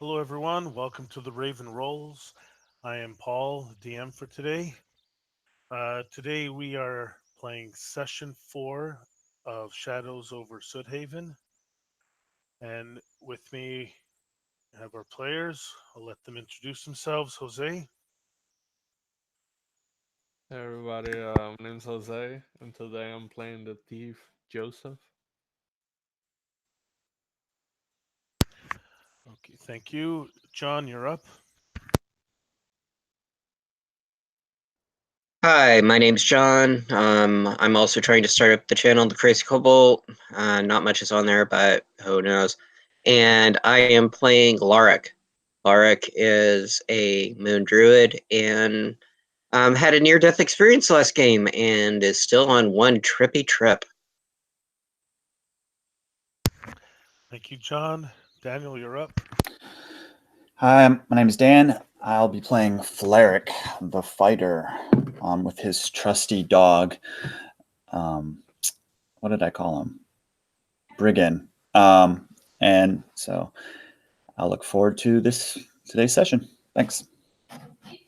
Hello, everyone. Welcome to the Raven Rolls. I am Paul, DM for today. Today we are playing session 4 of Shadows over Soothaven. And with me, I have our players. I'll let them introduce themselves. Jose. Hey everybody, my name's Jose, and today I'm playing the thief Joseph. Okay, thank you. John, you're up. Hi, my name's John. I'm also trying to start up the channel, The Crazy Cobalt. Not much is on there, but who knows. And I am playing Larek. Larek is a moon druid and had a near-death experience last game and is still on one trippy trip. Thank you, John. Daniel, you're up. Hi, my name is Dan. I'll be playing Fleric, the fighter, with his trusty dog. What did I call him? Brigand. And so I'll look forward to today's session. Thanks. Thank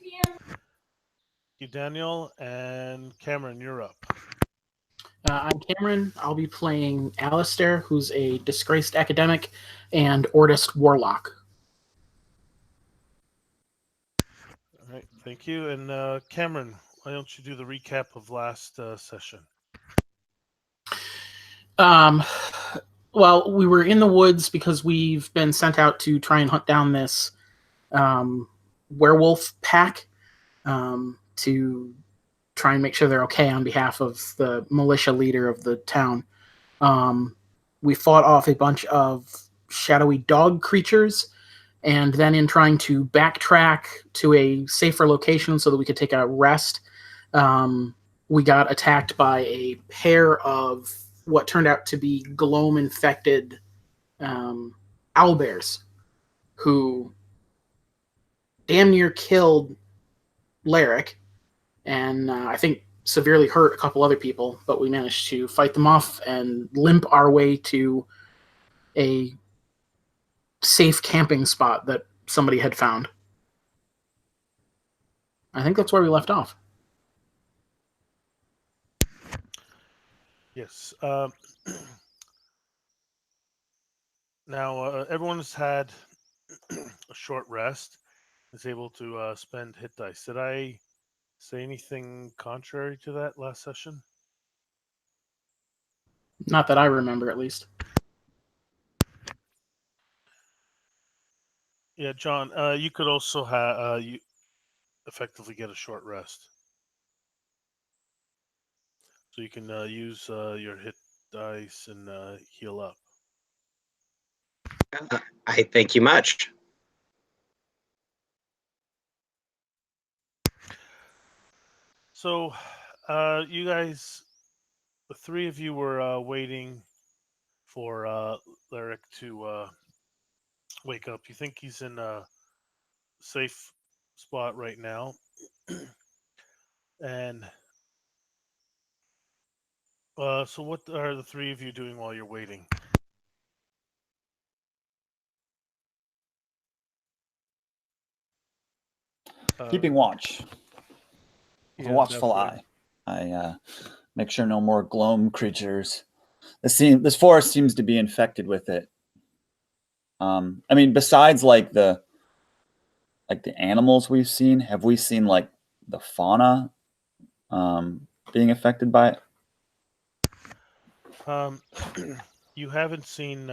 you, Daniel. And Cameron, you're up. I'm Cameron. I'll be playing Alistair, who's a disgraced academic and Ortist warlock. All right, thank you. And Cameron, why don't you do the recap of last session? Well, we were in the woods because we've been sent out to try and hunt down this werewolf pack to try and make sure they're okay on behalf of the militia leader of the town. We fought off a bunch of shadowy dog creatures, and then in trying to backtrack to a safer location so that we could take a rest, we got attacked by a pair of what turned out to be Gloam infected owlbears who damn near killed Larek, and I think severely hurt a couple other people, but we managed to fight them off and limp our way to a safe camping spot that somebody had found. I think that's where we left off. Yes. Now, everyone's had a short rest, is able to spend hit dice. Did I say anything contrary to that last session? Not that I remember, at least. Yeah, John, you could also have you effectively get a short rest. So you can use your hit dice and heal up. I thank you much. So, you guys, the three of you were waiting for Lyric to wake up. You think he's in a safe spot right now? And so, what are the three of you doing while you're waiting? Keeping watch with a watchful definitely. eye. I make sure no more Gloam creatures. This forest seems to be infected with it. I mean, besides like the animals we've seen, have we seen like the fauna being affected by it? You haven't seen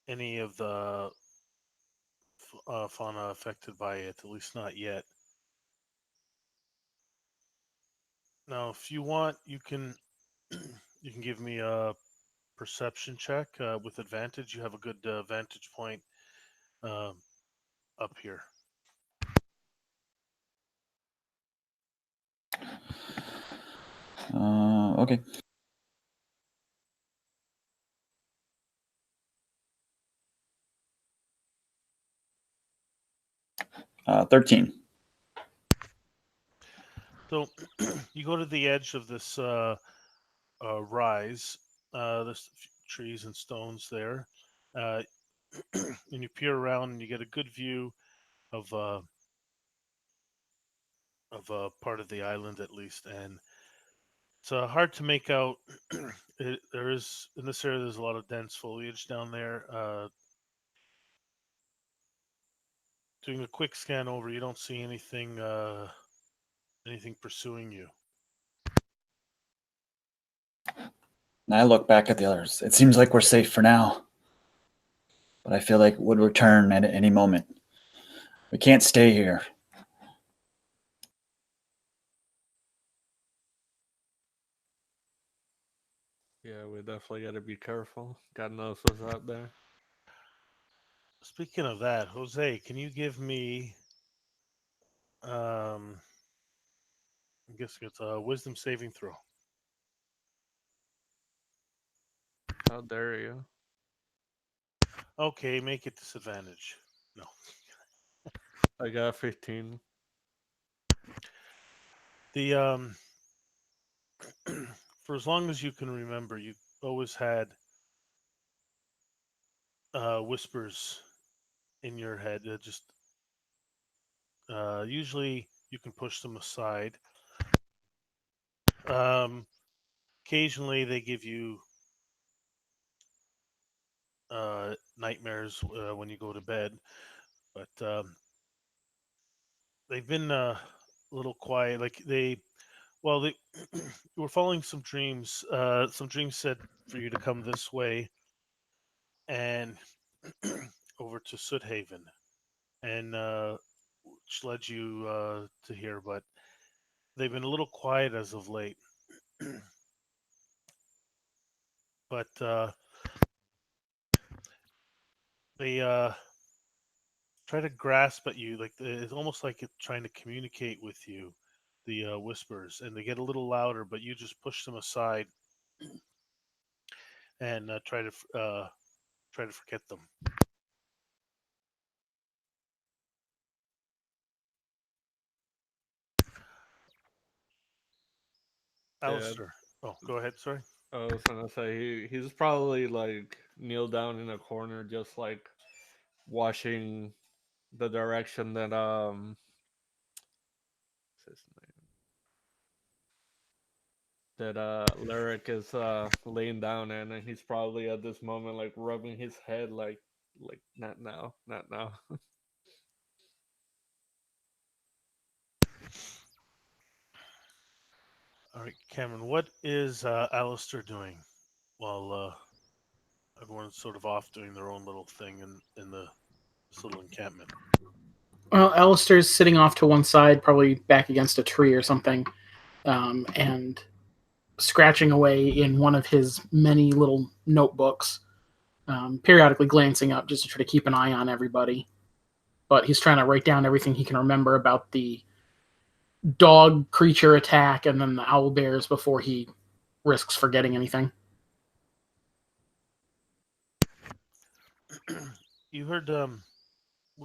any of the fauna affected by it, at least not yet. Now, if you want, you can you can give me a perception check with advantage. You have a good vantage point up here. Okay. Uh, 13. So you go to the edge of this rise. There's trees and stones there. and you peer around and you get a good view of part of the island at least, and it's hard to make out. There is in this area. There's a lot of dense foliage down there. Doing a quick scan over, you don't see anything pursuing you. And I look back at the others. It seems like we're safe for now, but I feel like it would return at any moment. We can't stay here. Yeah, we definitely got to be careful. God knows what's out there. Speaking of that, Jose, can you give me I'm guessing it's a wisdom saving throw. How dare you? Okay, make it disadvantage. No. I got 15. The for as long as you can remember, you always had whispers in your head. Just usually you can push them aside. Um, Occasionally they give you nightmares when you go to bed, but they've been a little quiet. Like they were following some dreams. Some dreams said for you to come this way and over to Soothaven, and which led you to here. But they've been a little quiet as of late. But they try to grasp at you, like it's almost like it's trying to communicate with you. The whispers, and they get a little louder, but you just push them aside and try to forget them. Yeah, Alistair. Oh, go ahead. Sorry. I was gonna say he's probably like kneeled down in a corner, just like watching the direction that what's his name? That Lyric is laying down in, and he's probably at this moment like rubbing his head like not now, not now. All right, Cameron. What is Alistair doing while everyone's sort of off doing their own little thing in this little encampment? Well, Alistair's sitting off to one side, probably back against a tree or something, and scratching away in one of his many little notebooks, periodically glancing up just to try to keep an eye on everybody. But he's trying to write down everything he can remember about the dog creature attack and then the owl bears before he risks forgetting anything. You heard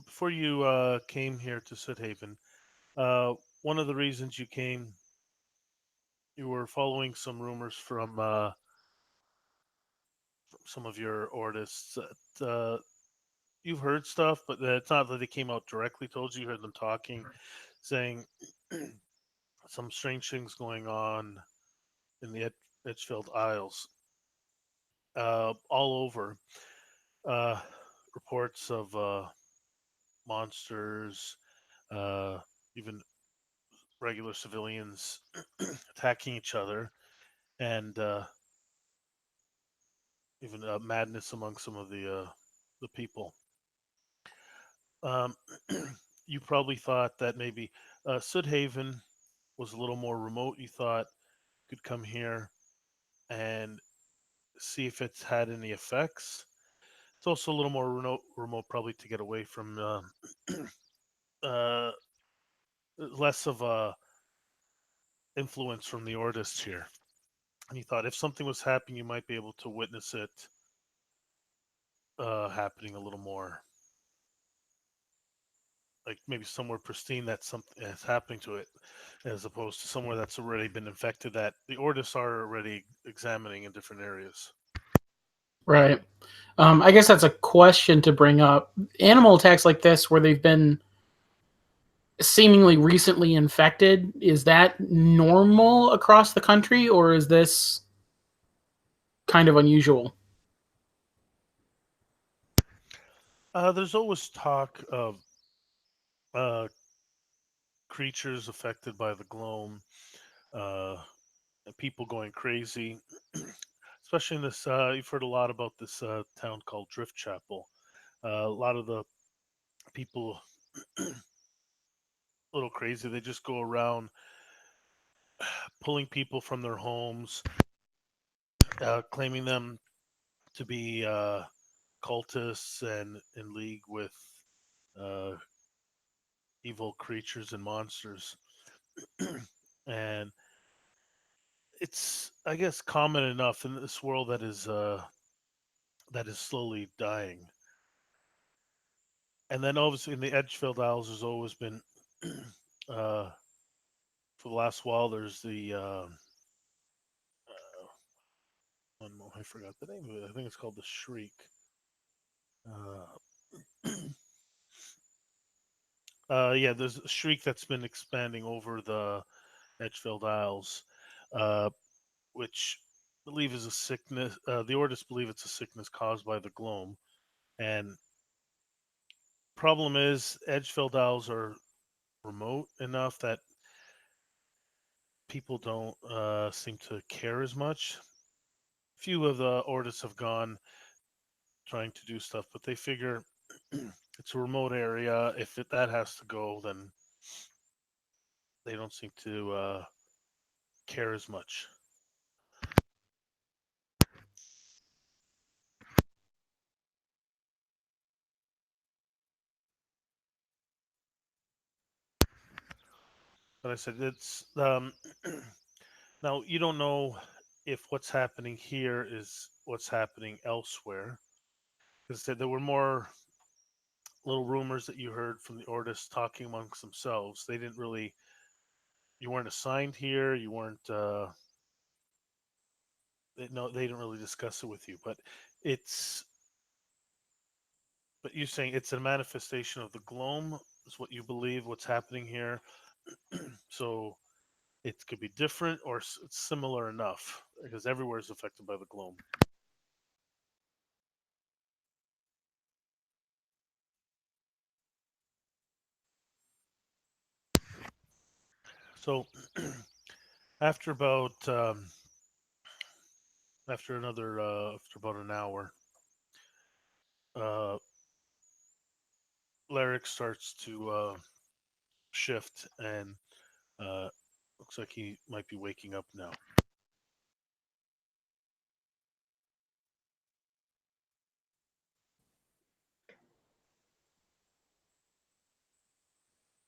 before you came here to Soothaven. One of the reasons you came, you were following some rumors from some of your ordists. That, you've heard stuff, but it's not that they came out directly told you. You heard them talking, saying some strange things going on in the Egfeld Isles, all over. Uh, Reports of monsters, uh, even regular civilians attacking each other, and even madness among some of the people. Um, you probably thought that maybe Soothaven was a little more remote. You thought you could come here and see if it's had any effects. It's also a little more remote probably to get away from uh, less of a influence from the artists here. And you thought if something was happening, you might be able to witness it happening a little more, like maybe somewhere pristine that's something that's happening to it, as opposed to somewhere that's already been infected that the artists are already examining in different areas. Right. I guess that's a question to bring up. Animal attacks like this, where they've been seemingly recently infected, is that normal across the country, or is this kind of unusual? There's always talk of uh, creatures affected by the gloam, uh, and people going crazy. Especially in this, you've heard a lot about this town called Drift Chapel. A lot of the people, a little crazy. They just go around pulling people from their homes, claiming them to be cultists and in league with uh, evil creatures and monsters. And it's, I guess, common enough in this world that is slowly dying. And then obviously in the Edgefeld Isles, there's always been, uh, for the last while, there's the I forgot the name of it. I think it's called the Shriek. Uh, yeah, there's a Shriek that's been expanding over the Edgefeld Isles, uh, which I believe is a sickness. The Ordists believe it's a sickness caused by the gloam, and problem is Edgefeld Isles are remote enough that people don't seem to care as much. Few of the Ordists have gone trying to do stuff, but they figure it's a remote area. If that has to go, then they don't seem to care as much. But I said it's now you don't know if what's happening here is what's happening elsewhere, because there were more little rumors that you heard from the Ordists talking amongst themselves. They didn't really, you weren't assigned here, you weren't. No, they didn't really discuss it with you, but it's. But you're saying it's a manifestation of the gloam, is what you believe. What's happening here, so it could be different or it's similar enough because everywhere is affected by the gloam. So after about after about an hour, uh, Larrick starts to shift and looks like he might be waking up now.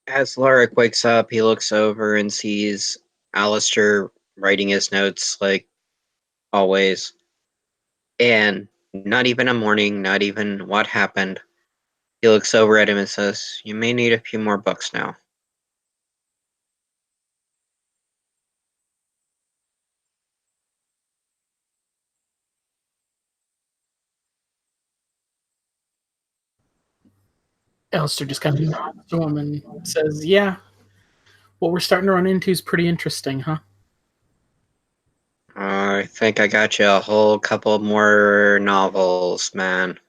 As Lorik wakes up, he looks over and sees Alistair writing his notes like always. And not even a morning, not even what happened. He looks over at him and says, "You may need a few more books now." Alistair just kind of nods to him and says, "Yeah, what we're starting to run into is pretty interesting, huh?" I think I got you a whole couple more novels, man.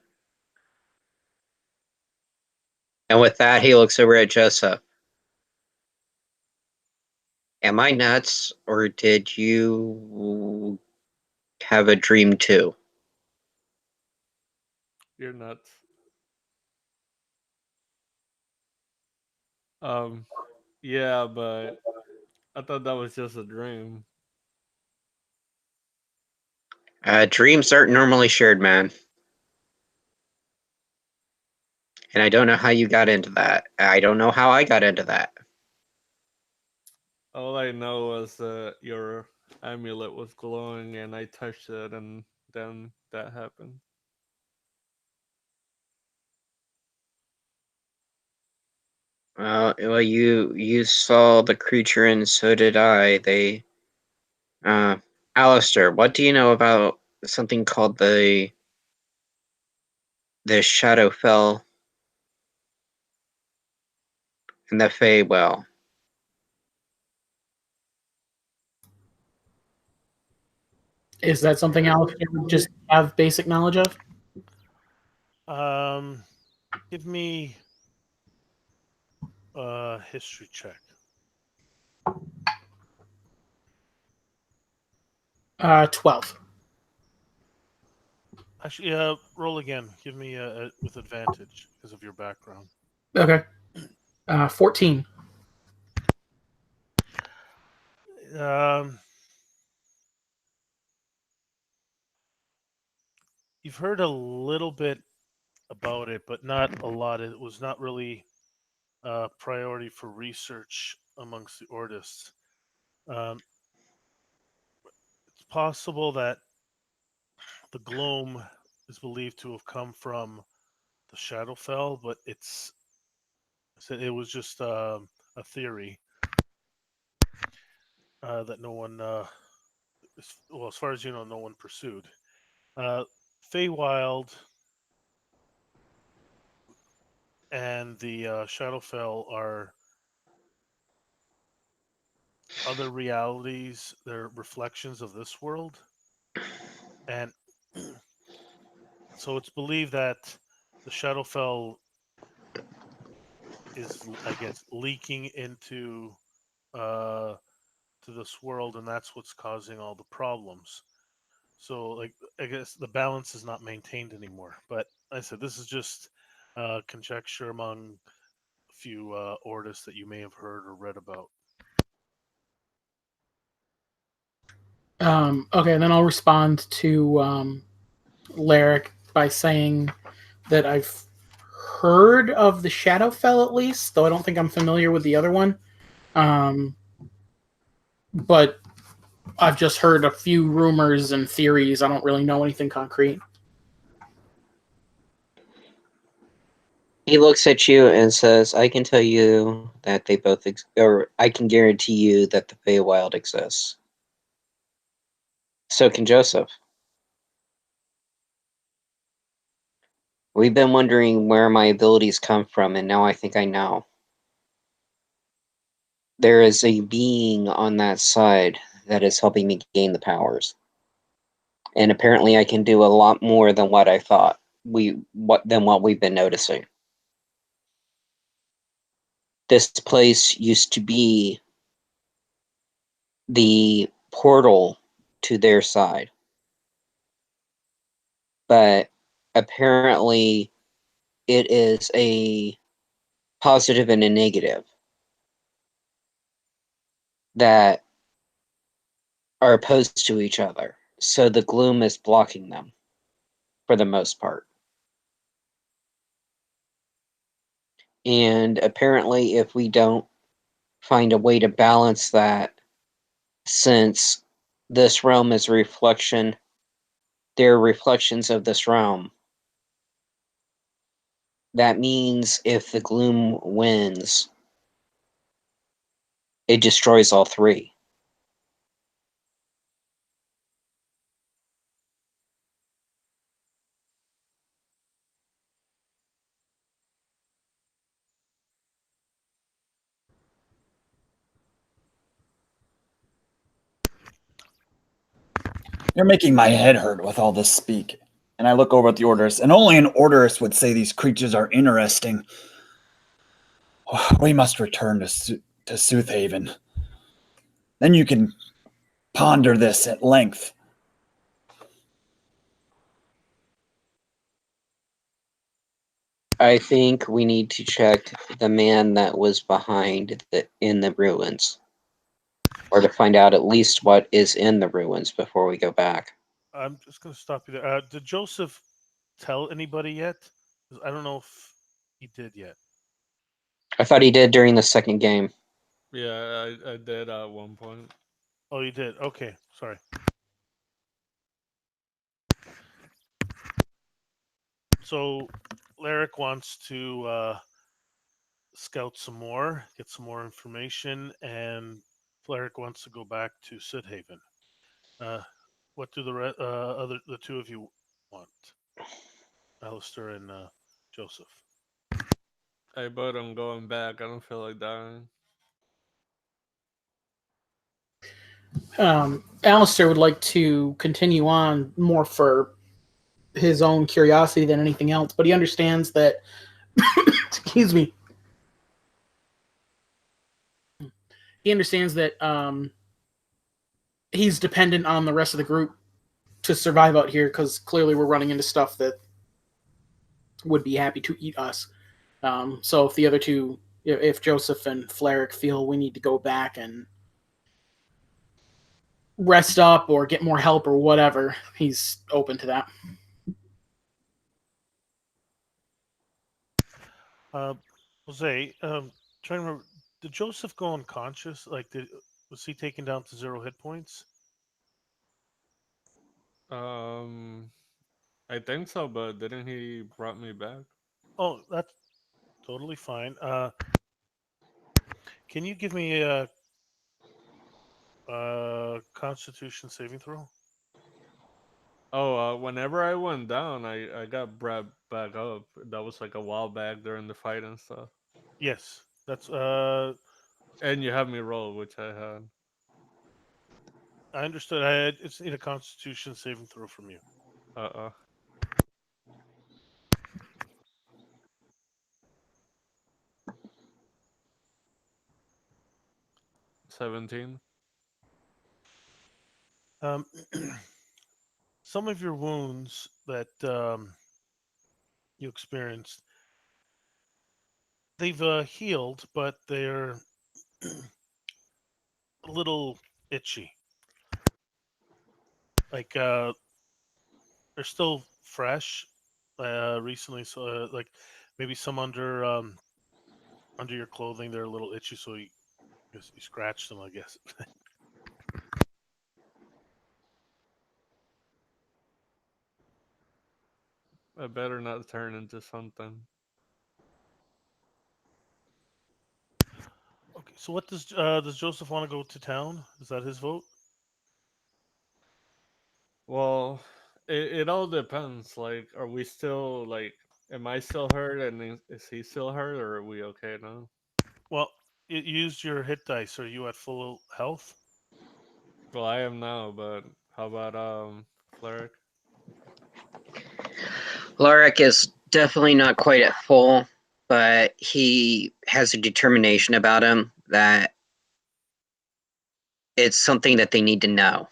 And with that, he looks over at Joseph. Am I nuts, or did you have a dream too? You're nuts. Um, yeah, but I thought that was just a dream. Dreams aren't normally shared, man. And I don't know how you got into that. I don't know how I got into that. All I know was that your amulet was glowing and I touched it and then that happened. Well, you saw the creature, and so did I. Uh, Alistair, what do you know about something called the the Shadowfell and the Feywild. Is that something Alex you would just have basic knowledge of? Give me a history check. 12. Actually, roll again. Give me with advantage because of your background. Okay. 14. You've heard a little bit about it, but not a lot. It was not really a priority for research amongst the Ordists. It's possible that the Gloam is believed to have come from the Shadowfell, but it was just a theory that no one, well, as far as you know, no one pursued. Feywild and the Shadowfell are other realities. They're reflections of this world, and so it's believed that the Shadowfell is, I guess, leaking into to this world, and that's what's causing all the problems. So, like, I guess the balance is not maintained anymore. But I said this is just conjecture among a few Ordists that you may have heard or read about. Okay, then I'll respond to Lyric by saying that I've heard of the Shadowfell at least, though I don't think I'm familiar with the other one. But I've just heard a few rumors and theories. I don't really know anything concrete. He looks at you and says, I can tell you that they both or I can guarantee you that the Feywild exists. So can Joseph. We've been wondering where my abilities come from, and now I think I know. There is a being on that side that is helping me gain the powers. And apparently I can do a lot more than what I thought than what we've been noticing. This place used to be the portal to their side. But apparently it is a positive and a negative that are opposed to each other. So the gloom is blocking them for the most part. And apparently, if we don't find a way to balance that, since this realm is a reflection, they're reflections of this realm. That means if the gloom wins, it destroys all three. You're making my head hurt with all this speak. And I look over at the Orderist, and only an Orderist would say these creatures are interesting. We must return to Soothaven. Then you can ponder this at length. I think we need to check the man that was behind in the ruins, or to find out at least what is in the ruins before we go back. I'm just going to stop you there. Did Joseph tell anybody yet? 'Cause I don't know if he did yet. I thought he did during the second game. Yeah, I did at one point. Oh, you did. Okay, sorry. So, Lyric wants to scout some more, get some more information, and Lyric wants to go back to Soothaven. What do the two of you want? Alistair and Joseph. I bet I'm going back. I don't feel like dying. Alistair would like to continue on more for his own curiosity than anything else, but he understands that excuse me. He understands that he's dependent on the rest of the group to survive out here because clearly we're running into stuff that would be happy to eat us. So if the other two, if Joseph and Fleric feel we need to go back and rest up or get more help or whatever, he's open to that. Jose, trying to remember, did Joseph go unconscious? Like, was he taken down to 0 hit points? I think so, but didn't he brought me back? Oh, that's totally fine. Can you give me a Constitution saving throw? Oh, whenever I went down, I got brought back up. That was like a while back during the fight and stuff. Yes, that's And you have me roll, which I had. I understood. I just need a Constitution saving throw from you. 17. Some of your wounds that you experienced, they've healed, but they're a little itchy. Like they're still fresh recently, so like maybe some under your clothing they're a little itchy, so you scratch them, I guess. I better not turn into something. Okay, so what does Joseph want to go to town? Is that his vote? Well, it all depends. Like, are we still like? Am I still hurt, and is he still hurt, or are we okay now? Well, you used your hit dice. Are you at full health? Well, I am now, but how about Fleric? Larek is definitely not quite at full, but he has a determination about him that it's something that they need to know.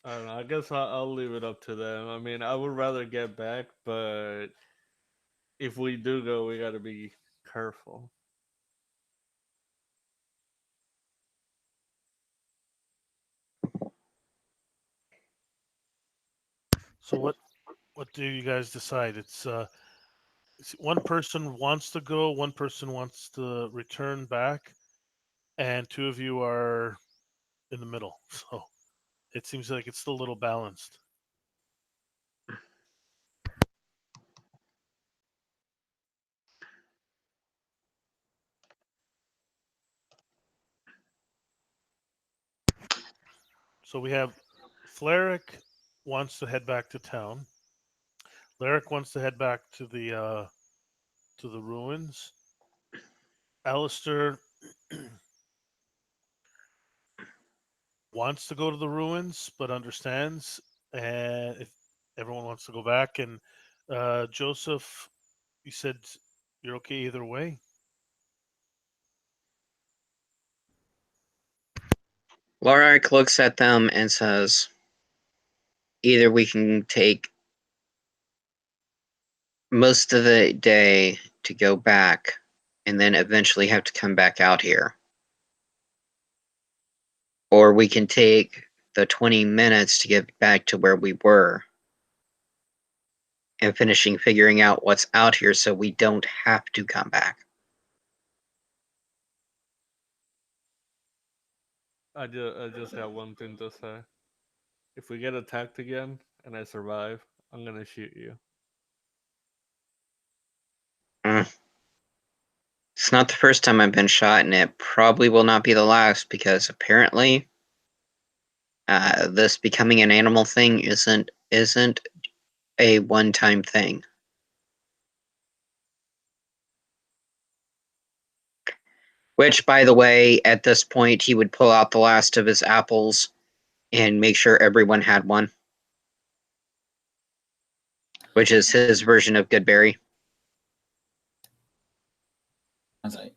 I don't know. I guess I'll leave it up to them. I mean, I would rather get back, but if we do go, we got to be careful. So what do you guys decide? It's one person wants to go, one person wants to return back, and two of you are in the middle. So it seems like it's still a little balanced. So we have Fleric wants to head back to town. Lyric wants to head back to the ruins. Alistair wants to go to the ruins, but understands, and if everyone wants to go back, and Joseph, you said you're okay either way. Larek looks at them and says, either we can take most of the day to go back and then eventually have to come back out here. Or we can take the 20 minutes to get back to where we were and figuring out what's out here so we don't have to come back. I just got one thing to say. If we get attacked again and I survive, I'm gonna shoot you. It's not the first time I've been shot, and it probably will not be the last, because apparently this becoming an animal thing isn't a one-time thing. Which, by the way, at this point, he would pull out the last of his apples and make sure everyone had one. Which is his version of Goodberry. I was like,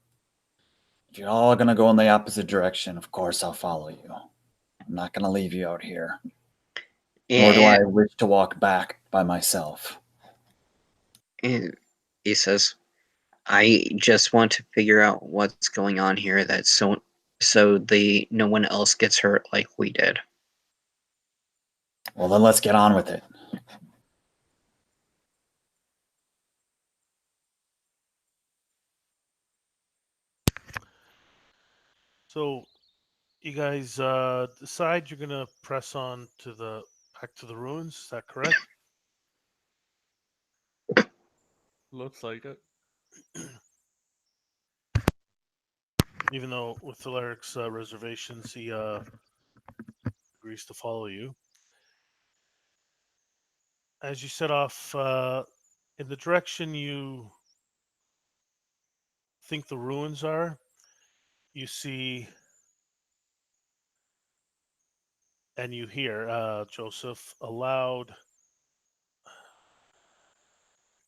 if you're all going to go in the opposite direction, of course I'll follow you. I'm not going to leave you out here. Nor do I wish to walk back by myself. And he says, I just want to figure out what's going on here that so no one else gets hurt like we did. Well, then let's get on with it. So you guys decide you're gonna press on to back to the ruins. Is that correct? Looks like it. Even though with Alaric's reservations, he agrees to follow you. As you set off in the direction you think the ruins are, you see and you hear Joseph a loud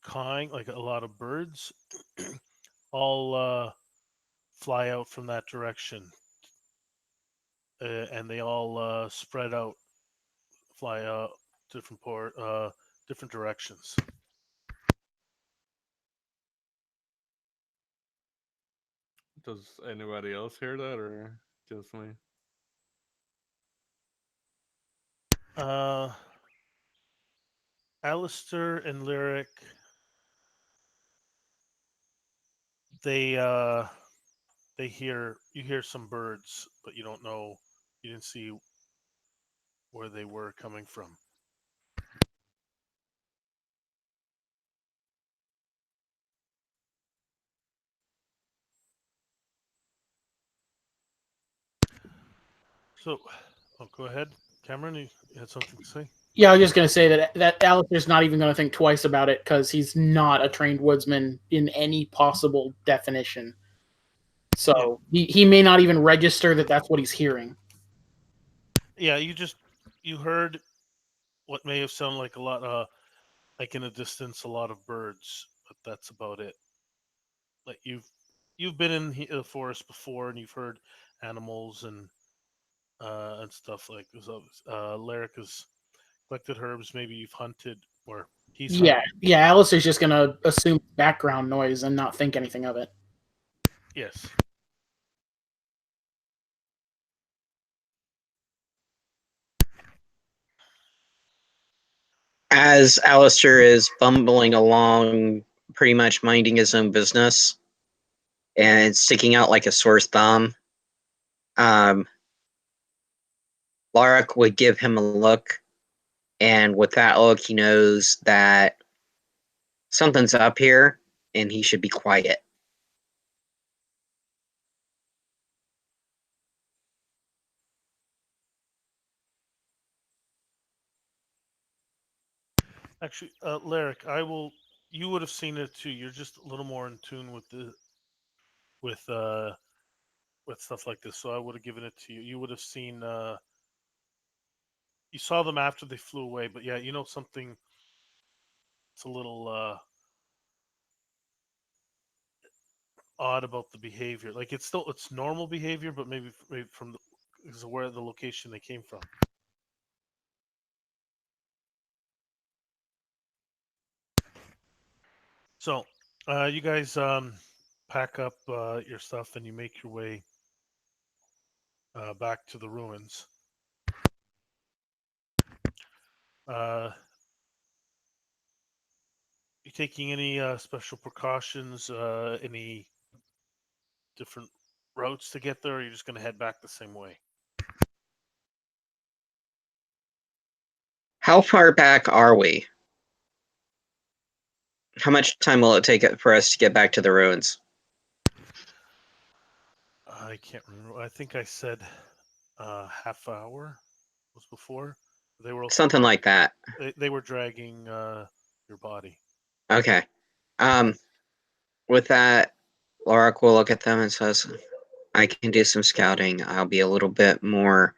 cawing, like a lot of birds, all fly out from that direction, and they all spread out, fly out different directions. Does anybody else hear that, or just me? Alistair and Lyric, they you hear some birds, but you don't know, you didn't see where they were coming from. So, go ahead, Cameron. You had something to say? Yeah, I was just going to say that Alistair's not even going to think twice about it because he's not a trained woodsman in any possible definition. So he may not even register that that's what he's hearing. Yeah, you heard what may have sounded like a lot, like in the distance, a lot of birds, but that's about it. Like you've been in the forest before, and you've heard animals and stuff like this. Lyric has collected herbs. Maybe you've hunted, or he's hunted. Yeah. Alistair's just going to assume background noise and not think anything of it. Yes. As Alistair is bumbling along, pretty much minding his own business, and sticking out like a sore thumb, Lark would give him a look, and with that look, he knows that something's up here, and he should be quiet. Actually, Lyric, you would have seen it too. You're just a little more in tune with stuff like this, so I would have given it to you. You would have seen. You saw them after they flew away, but yeah, you know something. It's a little odd about the behavior. Like it's normal behavior, but maybe from because of where the location they came from. So, you guys pack up your stuff and you make your way back to the ruins. You taking any special precautions? Any different routes to get there? Or are you just going to head back the same way? How far back are we? How much time will it take for us to get back to the ruins? I can't remember. I think I said half hour was before. They were Something like that. they were dragging your body. Okay. With that, Lorik will look at them and says, I can do some scouting. I'll be a little bit more.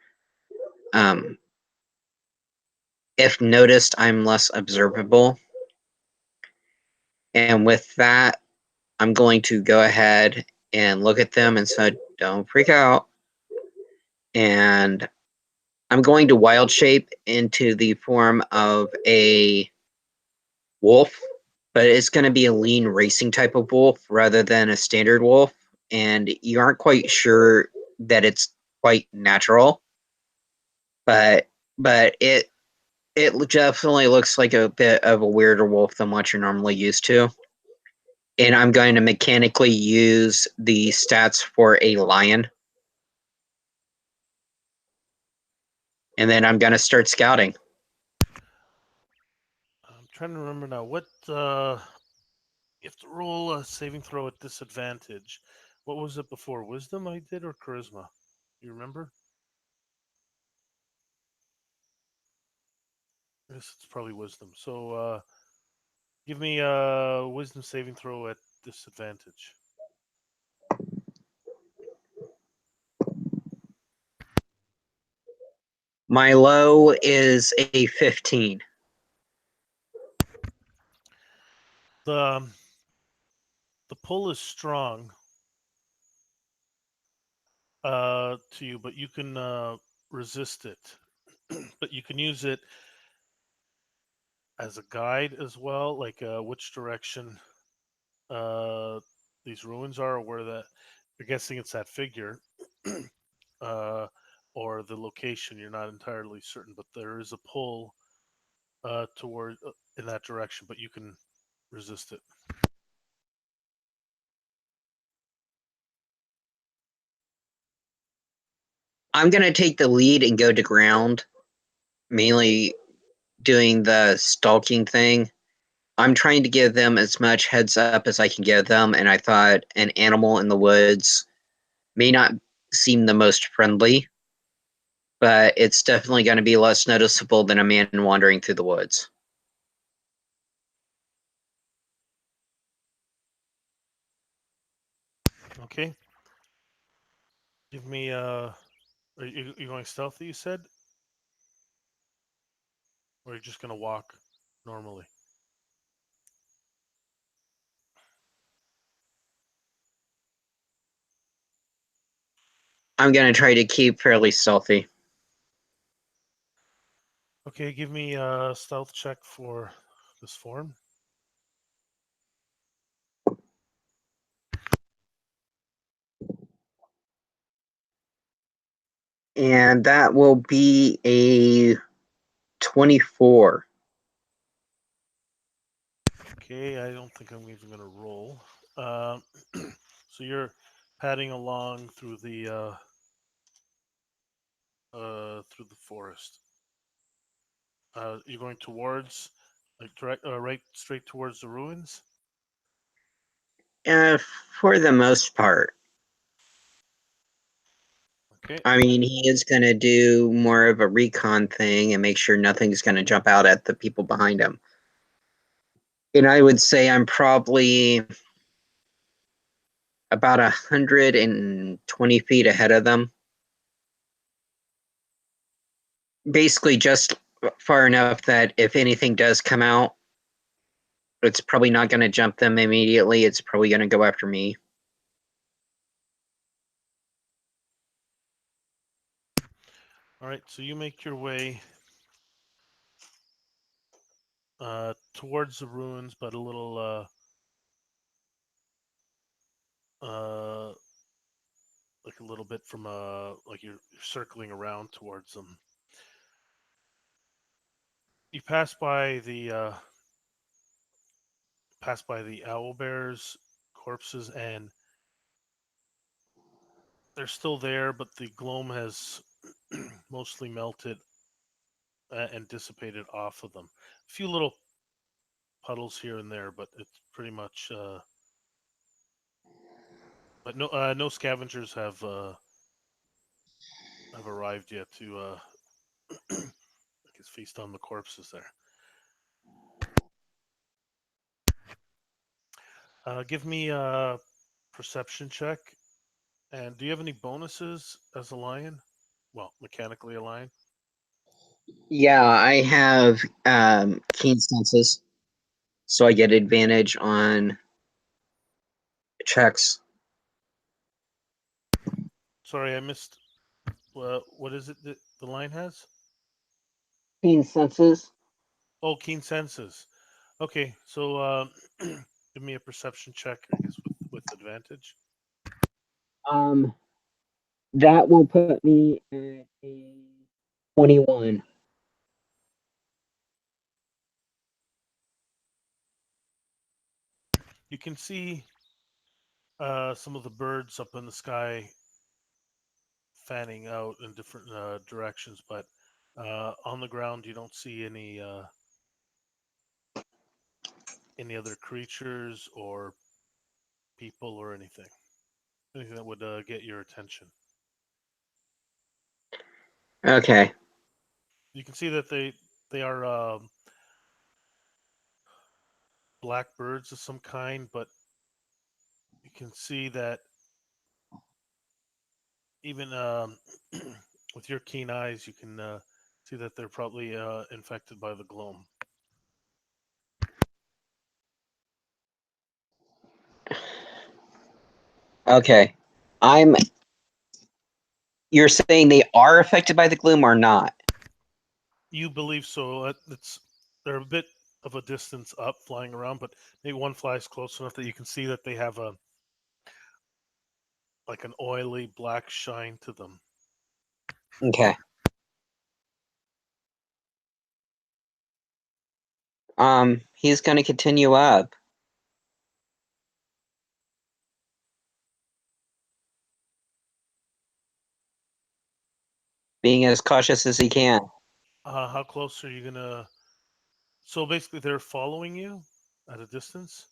If noticed, I'm less observable. And with that, I'm going to go ahead and look at them and say, don't freak out. And I'm going to wild shape into the form of a wolf, but it's going to be a lean racing type of wolf rather than a standard wolf. And you aren't quite sure that it's quite natural, but it definitely looks like a bit of a weirder wolf than what you're normally used to. And I'm going to mechanically use the stats for a lion. And then I'm going to start scouting. I'm trying to remember now. What you have to roll a saving throw at disadvantage. What was it before? Wisdom I did or charisma? You remember? I guess it's probably wisdom. So give me a wisdom saving throw at disadvantage. My low is a 15. The pull is strong to you, but you can resist it. But you can use it as a guide as well, like which direction uh, these ruins are, or where that. You're guessing it's that figure, uh, or the location. You're not entirely certain, but there is a pull toward in that direction, but you can resist it. I'm going to take the lead and go to ground, mainly doing the stalking thing. I'm trying to give them as much heads up as I can give them, and I thought an animal in the woods may not seem the most friendly, but it's definitely going to be less noticeable than a man wandering through the woods. Okay. Give me. Are you going stealthy? You said, or are you just gonna walk normally? I'm going to try to keep fairly stealthy. Okay. Give me a stealth check for this form. And that will be a 24. Okay, I don't think I'm even gonna roll. Um, so you're padding along through the forest. You're going towards, like direct, right, straight towards the ruins. Uh, for the most part. Okay. I mean, he is going to do more of a recon thing and make sure nothing's going to jump out at the people behind him. And I would say I'm probably about 120 feet ahead of them. Basically, just far enough that if anything does come out, it's probably not going to jump them immediately. It's probably going to go after me. All right. So you make your way towards the ruins, but a little like a little bit from like you're circling around towards them. You pass by the owl bears corpses, and they're still there, but the gloam has mostly melted and dissipated off of them. A few little puddles here and there, but it's pretty much but no scavengers have arrived yet to I guess feast on the corpses there. Give me a perception check. And do you have any bonuses as a lion? Well, mechanically a lion. Yeah, I have keen senses, so I get advantage on checks. Sorry, I missed. What is it that the lion has? Keen senses. Oh, keen senses. Okay, so give me a perception check, I guess, with advantage. Um, that will put me at a 21. You can see some of the birds up in the sky fanning out in different directions, but on the ground you don't see any other creatures or people or anything that would get your attention. Okay. You can see that they are black birds of some kind, but you can see that even with your keen eyes, you can see that they're probably infected by the gloam. Okay. I'm. You're saying they are affected by the gloom or not? You believe so? They're a bit of a distance up, flying around, but maybe one flies close enough that you can see that they have a like an oily black shine to them. Okay. He's going to continue up. Being as cautious as he can. How close are you gonna? So basically, they're following you at a distance.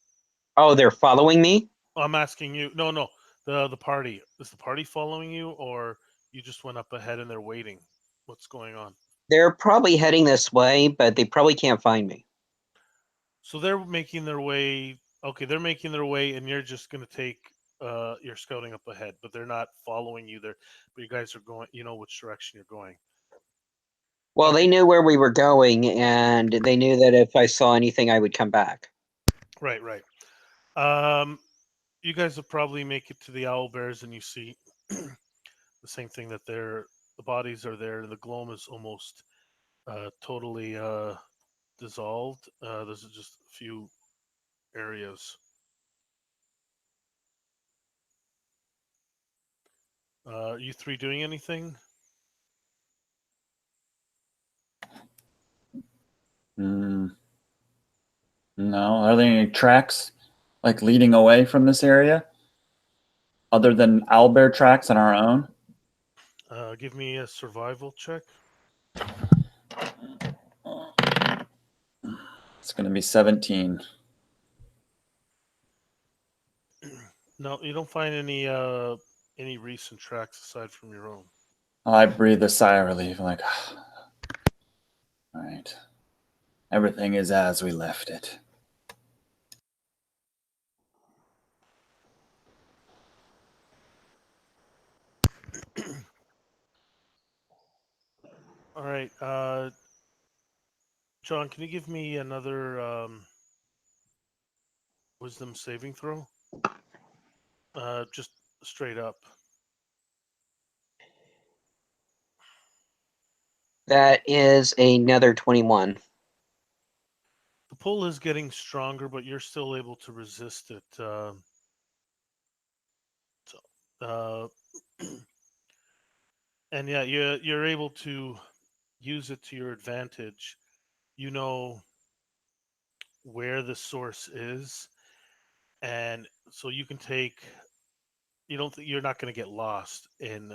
Oh, they're following me? I'm asking you. No, no. The party is the party following you, or you just went up ahead and they're waiting. What's going on? They're probably heading this way, but they probably can't find me. So they're making their way. Okay, they're making their way, and you're just gonna take. You're scouting up ahead, but they're not following you there. But you guys are going. You know which direction you're going. Well, they Okay. knew where we were going, and they knew that if I saw anything, I would come back. Right. Right. Um, you guys will probably make it to the owl bears, and you see the same thing that the bodies are there. The gloam is almost totally dissolved. There's just a few areas. You three doing anything? No. Are there any tracks like leading away from this area other than owlbear tracks on our own? Give me a survival check. It's going to be 17. No, you don't find any recent tracks aside from your own. I breathe a sigh of relief. I'm like, all right. Everything is as we left it. All right, John, can you give me another wisdom saving throw? Just straight up. That is another 21. The pull is getting stronger, but you're still able to resist it. Uh, and yeah, you're able to use it to your advantage. You know where the source is, and so you can take. You don't. You're not going to get lost in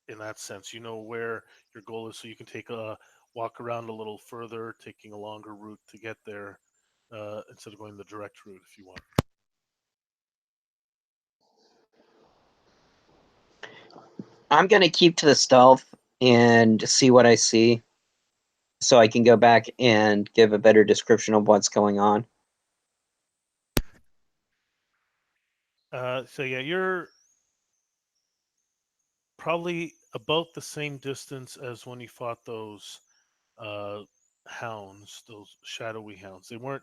that sense. You know where your goal is, so you can take a walk around a little further, taking a longer route to get there instead of going the direct route if you want. I'm gonna keep to the stealth and see what I see, so I can go back and give a better description of what's going on. So yeah, you're probably about the same distance as when you fought those uh, hounds, those shadowy hounds. They weren't.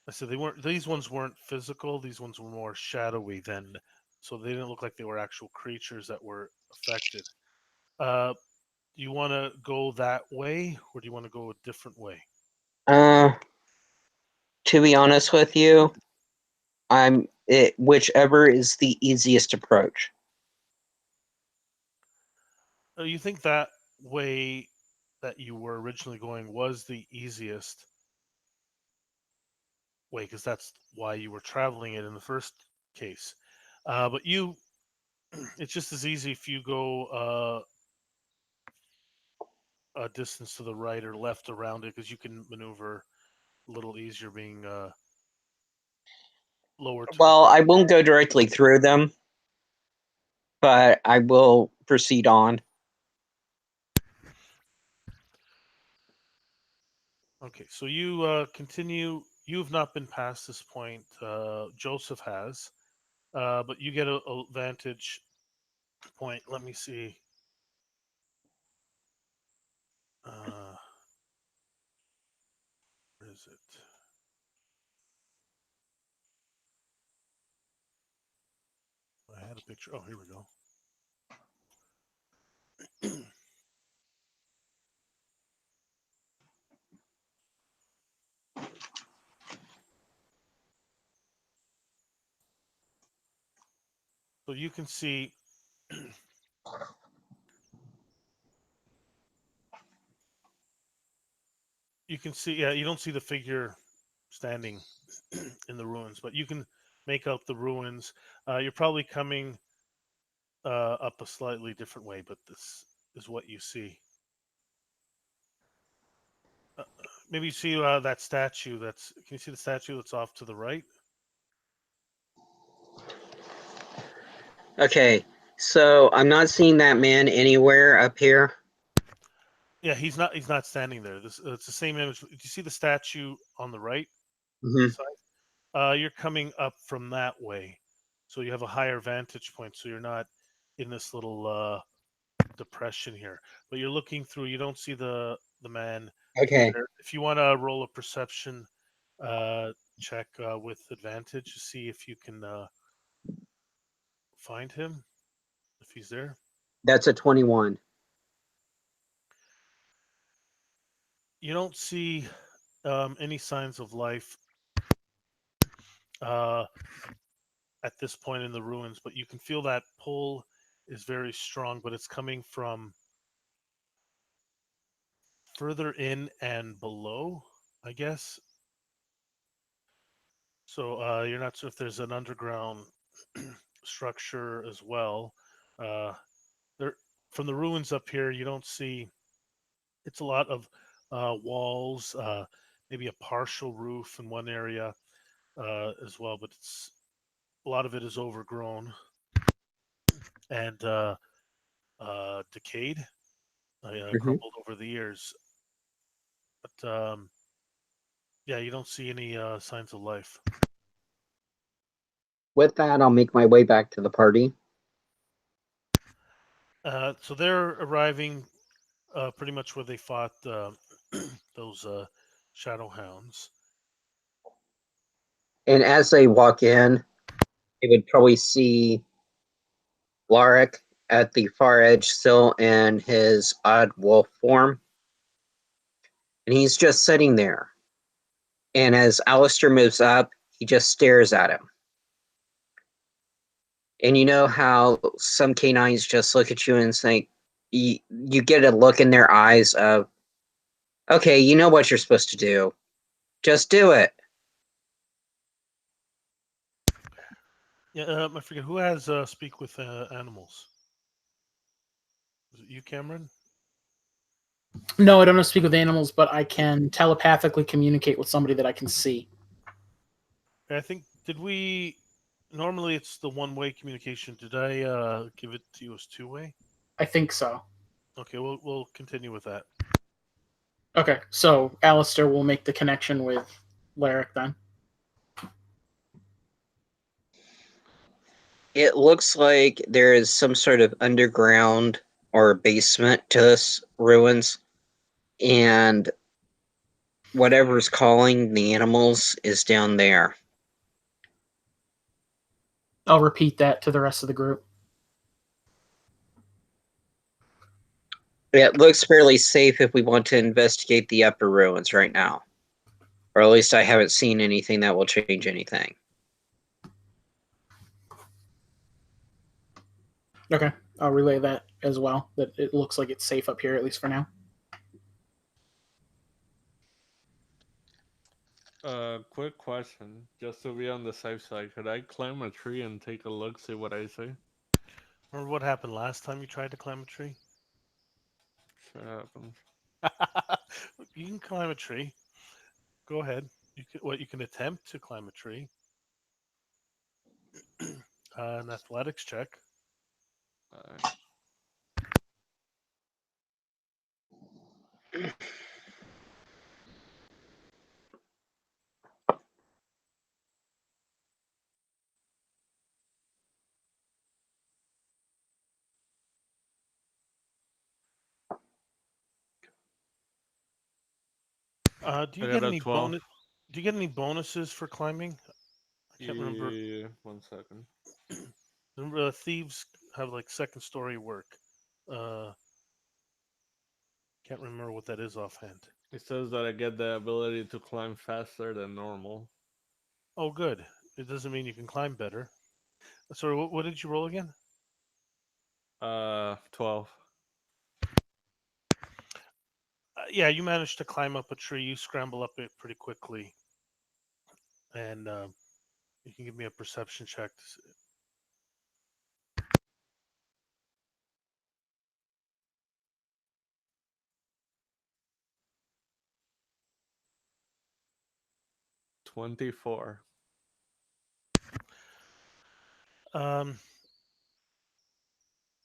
I said they weren't. These ones weren't physical. These ones were more shadowy than. So they didn't look like they were actual creatures that were affected. Do you want to go that way, or do you want to go a different way? Uh, to be honest with you, whichever is the easiest approach. You think that way that you were originally going was the easiest way because that's why you were traveling it in the first case. But it's just as easy if you go a distance to the right or left around it because you can maneuver a little easier being lower to the Well, ground. I won't go directly through them, but I will proceed on. Okay, so you continue. You have not been past this point. Joseph has, but you get a vantage point. Let me see. Uh, where is it? I had a picture. Oh, here we go. So you can see. You can see. Yeah, you don't see the figure standing in the ruins, but you can make out the ruins. You're probably coming up a slightly different way, but this is what you see. Uh, Maybe you see that statue. That's. Can you see the statue that's off to the right? Okay, so I'm not seeing that man anywhere up here. Yeah, he's not. He's not standing there. This it's the same image. Do you see the statue on the right Mm-hmm. side? You're coming up from that way, so you have a higher vantage point. So you're not in this little depression here, but you're looking through. You don't see the man Okay, there. If you want to roll a perception check with advantage to see if you can find him, if he's there. that's a 21. You don't see any signs of life uh, at this point in the ruins, but you can feel that pull is very strong, but it's coming from further in and below, I guess. So you're not sure if there's an underground structure as well. Uh, there, from the ruins up here, you don't see. It's a lot of walls, maybe a partial roof in one area as well, but it's a lot of it is overgrown and decayed, Mm-hmm. crumbled over the years. But yeah, you don't see any signs of life. With that, I'll make my way back to the party. So they're arriving pretty much where they fought those shadow hounds. And as they walk in, they would probably see Larek at the far edge, still in his odd wolf form. And he's just sitting there. And as Alistair moves up, he just stares at him. And you know how some canines just look at you and think, you get a look in their eyes of, okay, you know what you're supposed to do. Just do it. Yeah, I forget who has speak with animals. Is it you, Cameron? No, I don't know how to speak with animals, but I can telepathically communicate with somebody that I can see. I think did we Normally it's the one-way communication. Did I give it to you as two-way? I think so. Okay, we'll continue with that. Okay, so Alistair will make the connection with Larrick then. It looks like there is some sort of underground or basement to this ruins, and whatever's calling the animals is down there. I'll repeat that to the rest of the group. It looks fairly safe if we want to investigate the upper ruins right now. Or at least I haven't seen anything that will change anything. Okay, I'll relay that as well, that it looks like it's safe up here, at least for now. Quick question, just to be on the safe side, could I climb a tree and take a look, see what I see? Remember what happened last time you tried to climb a tree? Sure happens. You can climb a tree. Go ahead. You can attempt to climb a tree. An athletics check. Alright. Do I you get got a any 12. bonus? Do you get any bonuses for climbing? I can't remember. Yeah, 1 second. The thieves have like second story work. Uh, can't remember what that is offhand. It says that I get the ability to climb faster than normal. Oh, good. It doesn't mean you can climb better. Sorry, what did you roll again? 12. Yeah, you managed to climb up a tree. You scramble up it pretty quickly, and you can give me a perception check. 24. Um,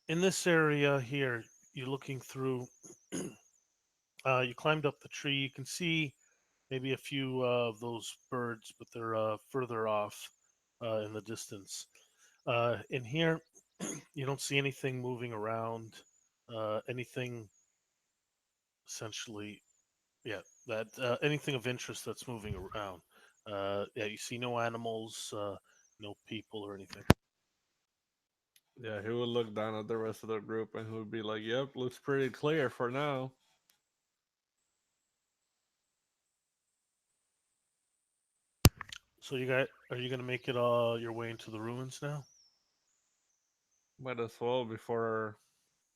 in this area here, you're looking through. You climbed up the tree. You can see maybe a few of those birds, but they're further off in the distance. In here, you don't see anything moving around. Anything essentially, yeah, that anything of interest that's moving around. Yeah, you see no animals, no people or anything. Yeah, he would look down at the rest of the group and he would be like, yep, looks pretty clear for now. So are you gonna make it your way into the ruins now? Might as well before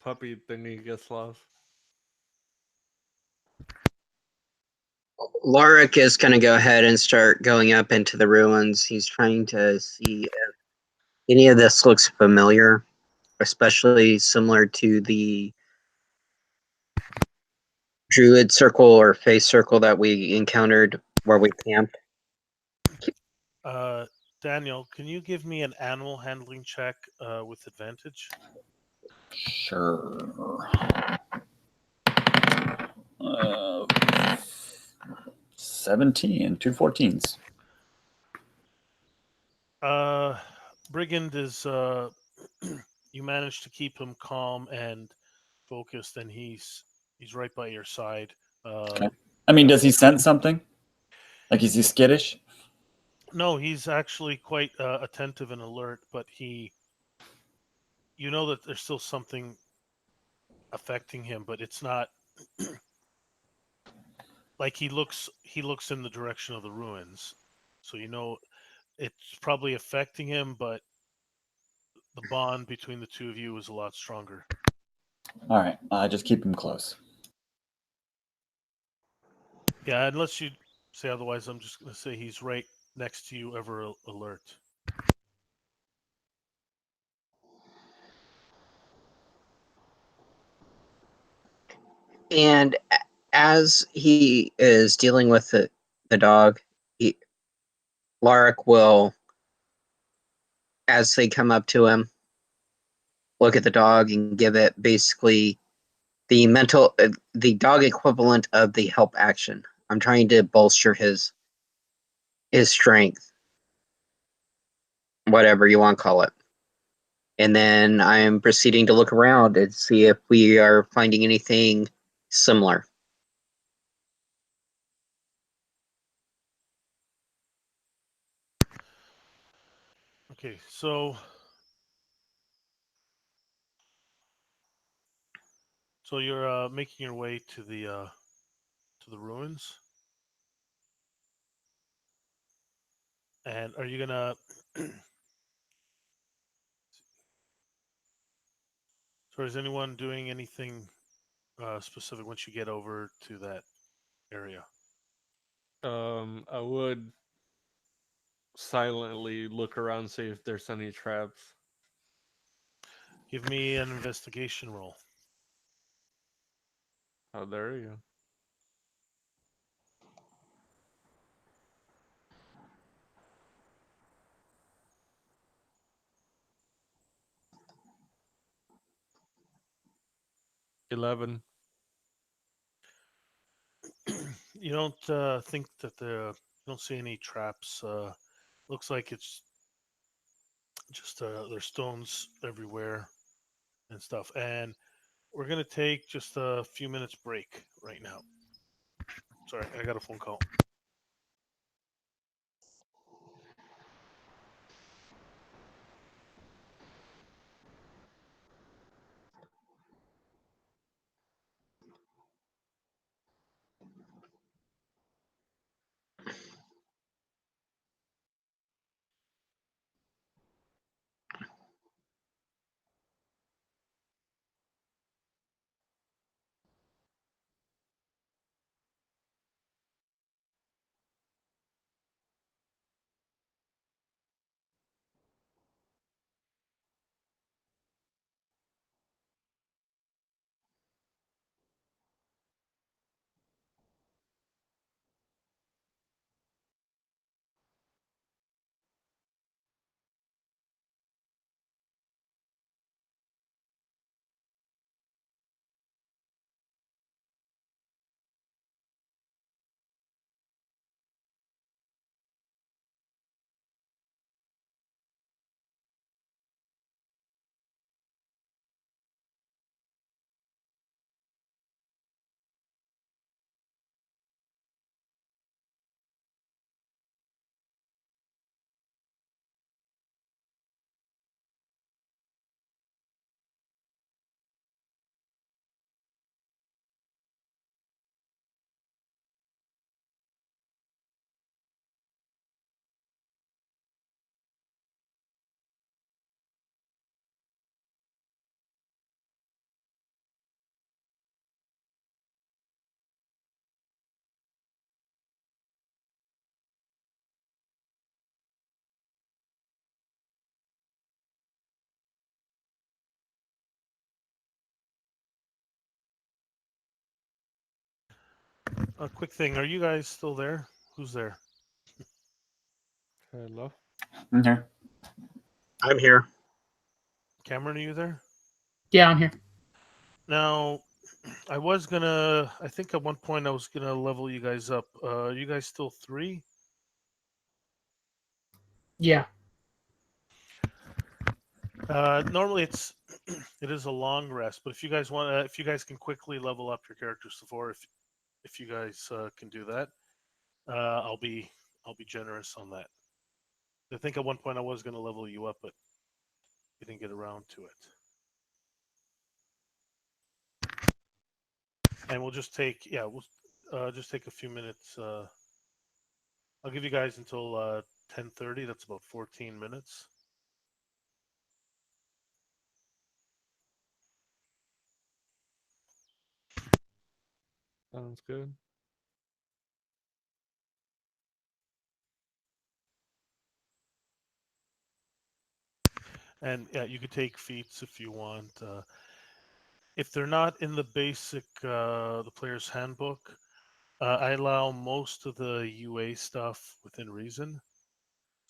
puppy thingy gets lost. Lorik is going to go ahead and start going up into the ruins. He's trying to see if any of this looks familiar, especially similar to the druid circle or face circle that we encountered where we camped. Daniel, can you give me an animal handling check with advantage? Sure. 17, 2 14s. Brigand is you managed to keep him calm and focused, and he's right by your side. Okay. I mean, does he sense something? Like, is he skittish? No, he's actually quite attentive and alert, but you know that there's still something affecting him, but it's not like he looks in the direction of the ruins, so you know it's probably affecting him, but the bond between the two of you is a lot stronger. All right, just keep him close. Yeah, unless you say otherwise, I'm just going to say he's right next to you, ever alert. And as he is dealing with the dog, Lorik will as they come up to him, look at the dog and give it basically the dog equivalent of the help action. I'm trying to bolster his strength, whatever you want to call it. And then I am proceeding to look around and see if we are finding anything similar. Okay, so you're making your way to the ruins, and are you gonna? So is anyone doing anything specific once you get over to that area? I would silently look around, see if there's any traps. Give me an investigation roll. Oh, there you go. $11. You don't think that you don't see any traps. Looks like it's just there's stones everywhere and stuff. And we're gonna take just a few minutes break right now. Sorry, I got a phone call. A quick thing: are you guys still there? Who's there? Hello? I'm here. I'm here. Cameron, are you there? Yeah, I'm here. Now, I was gonna. I think at one point I was gonna level you guys up. Are you guys still 3? Yeah. Normally it is a long rest, but if you guys want, if you guys can quickly level up your characters to 4, if you guys can do that, I'll be generous on that. I think at one point I was gonna level you up, but we didn't get around to it. And we'll just take we'll just take a few minutes. I'll give you guys until 10:30. That's about 14 minutes. Sounds good. And yeah, you could take feats if you want. If they're not in the basic, the player's handbook, I allow most of the UA stuff within reason.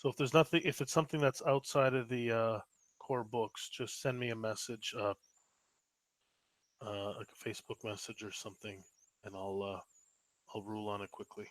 So if there's nothing, if it's something that's outside of the core books, just send me a message, like a Facebook message or something, and I'll rule on it quickly.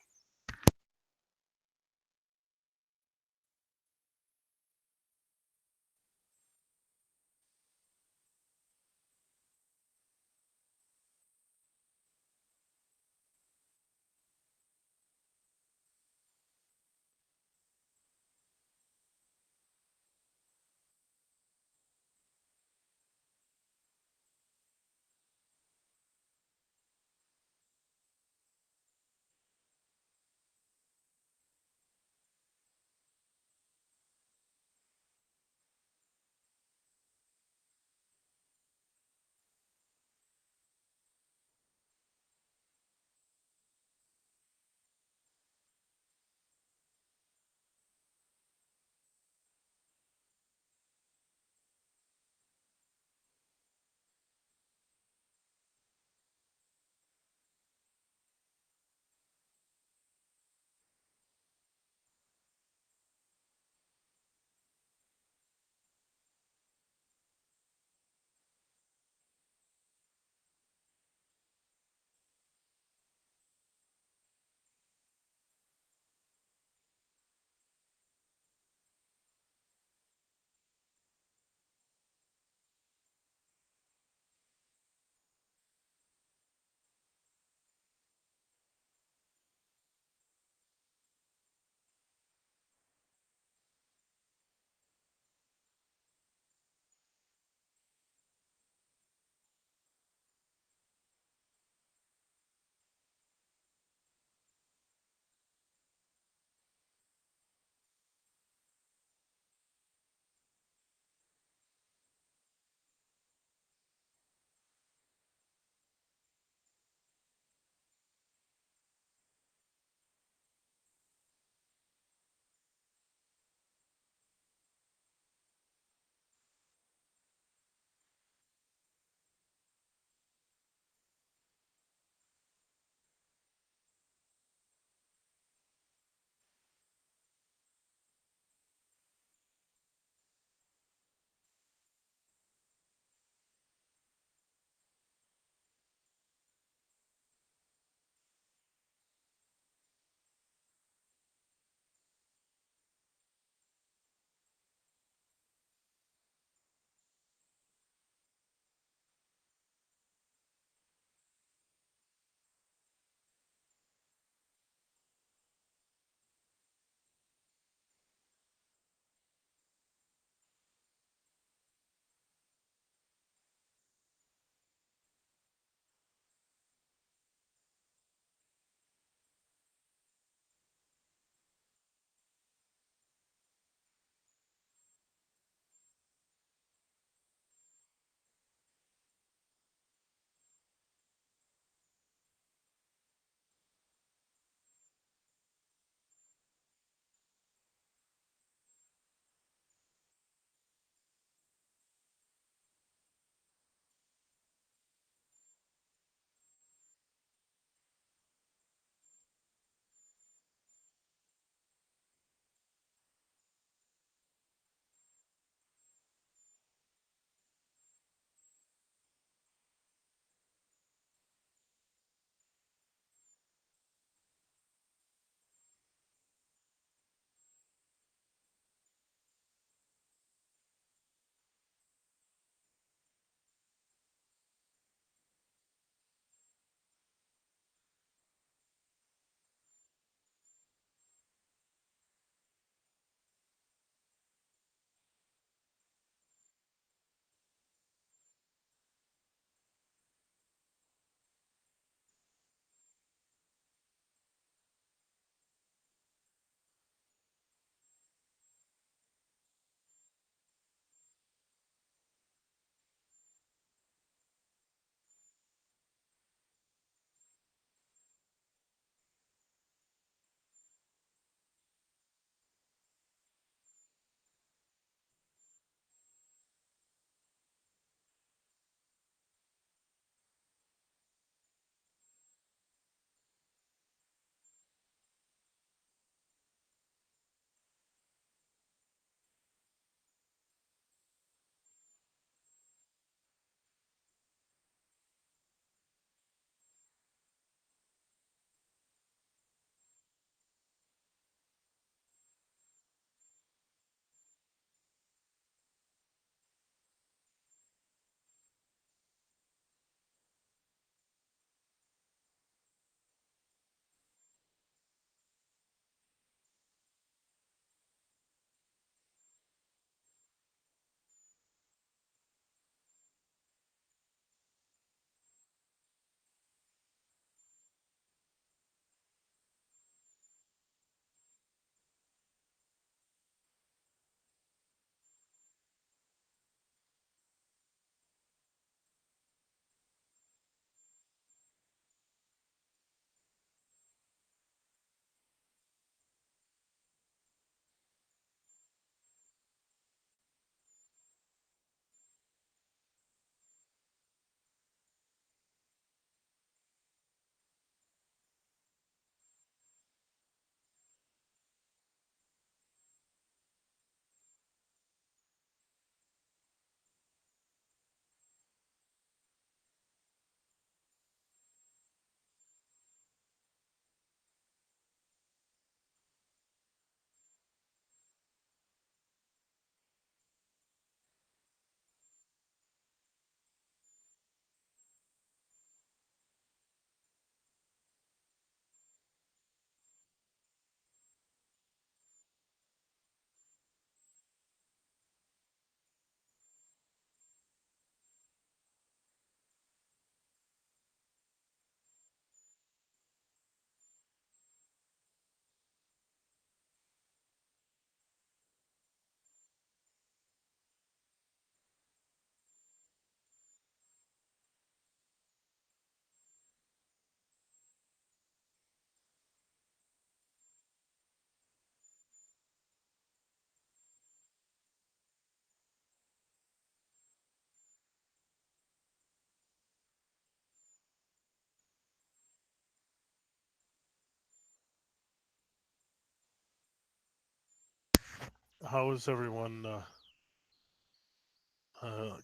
how is everyone?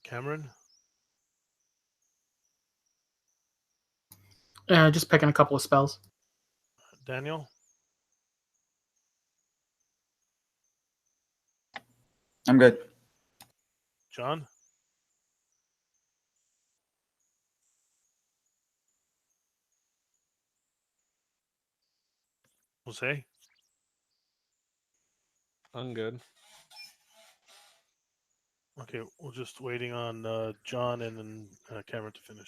Cameron, Just picking a couple of spells. Daniel, I'm good. John, Jose. I'm good. Okay, we're just waiting on John and then Cameron to finish.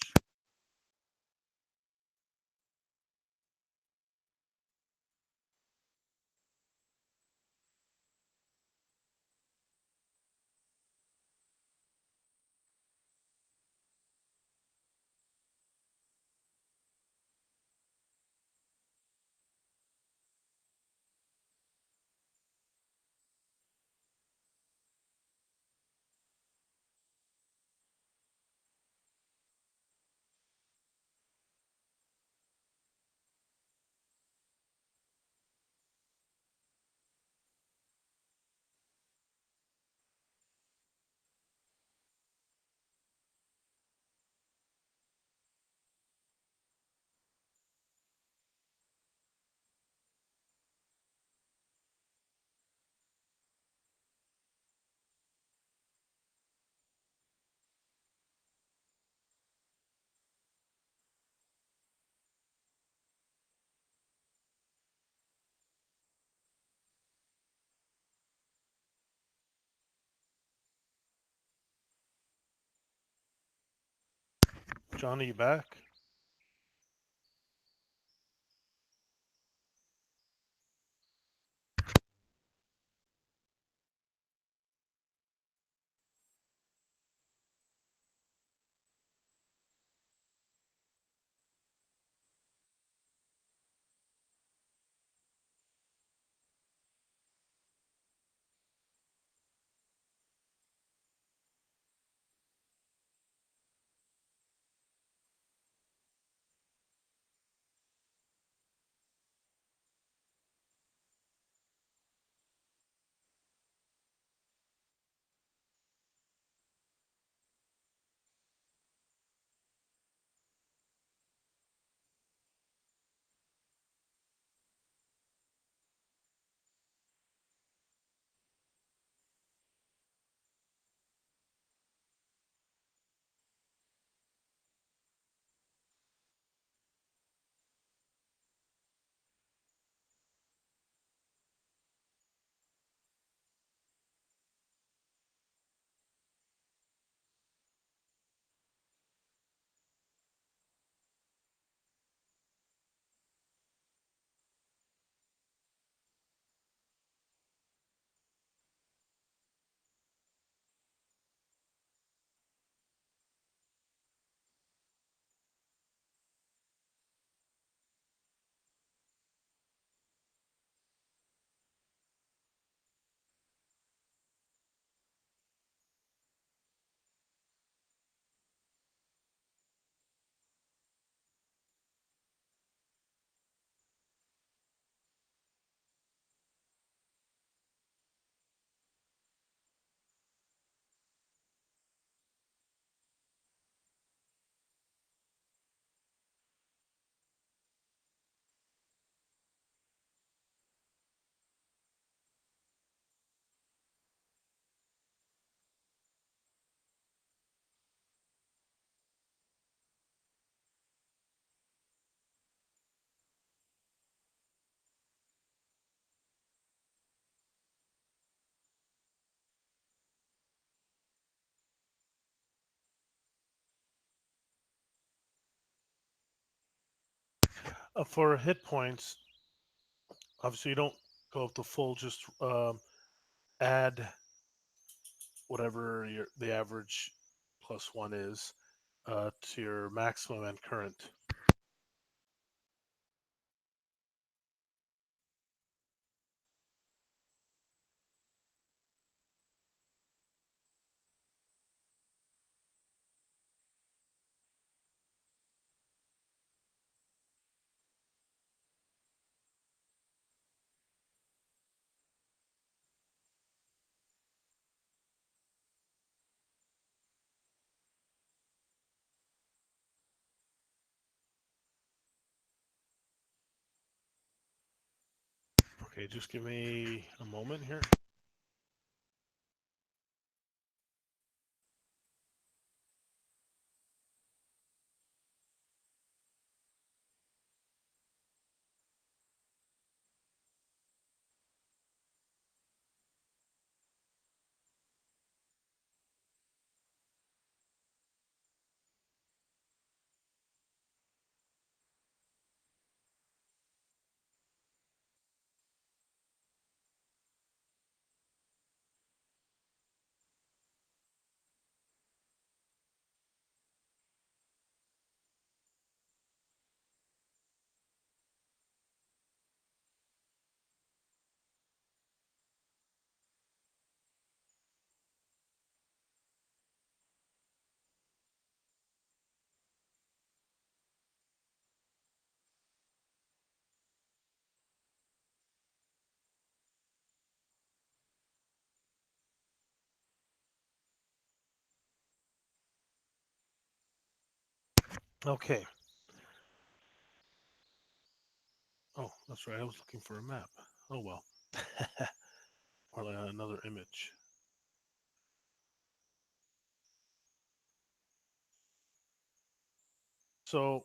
John, are you back? For hit points, obviously you don't go up to full. Just add whatever the average +1 is to your maximum and current. Okay, just give me a moment here. Okay. Oh, that's right. I was looking for a map. Oh well. Or another image. So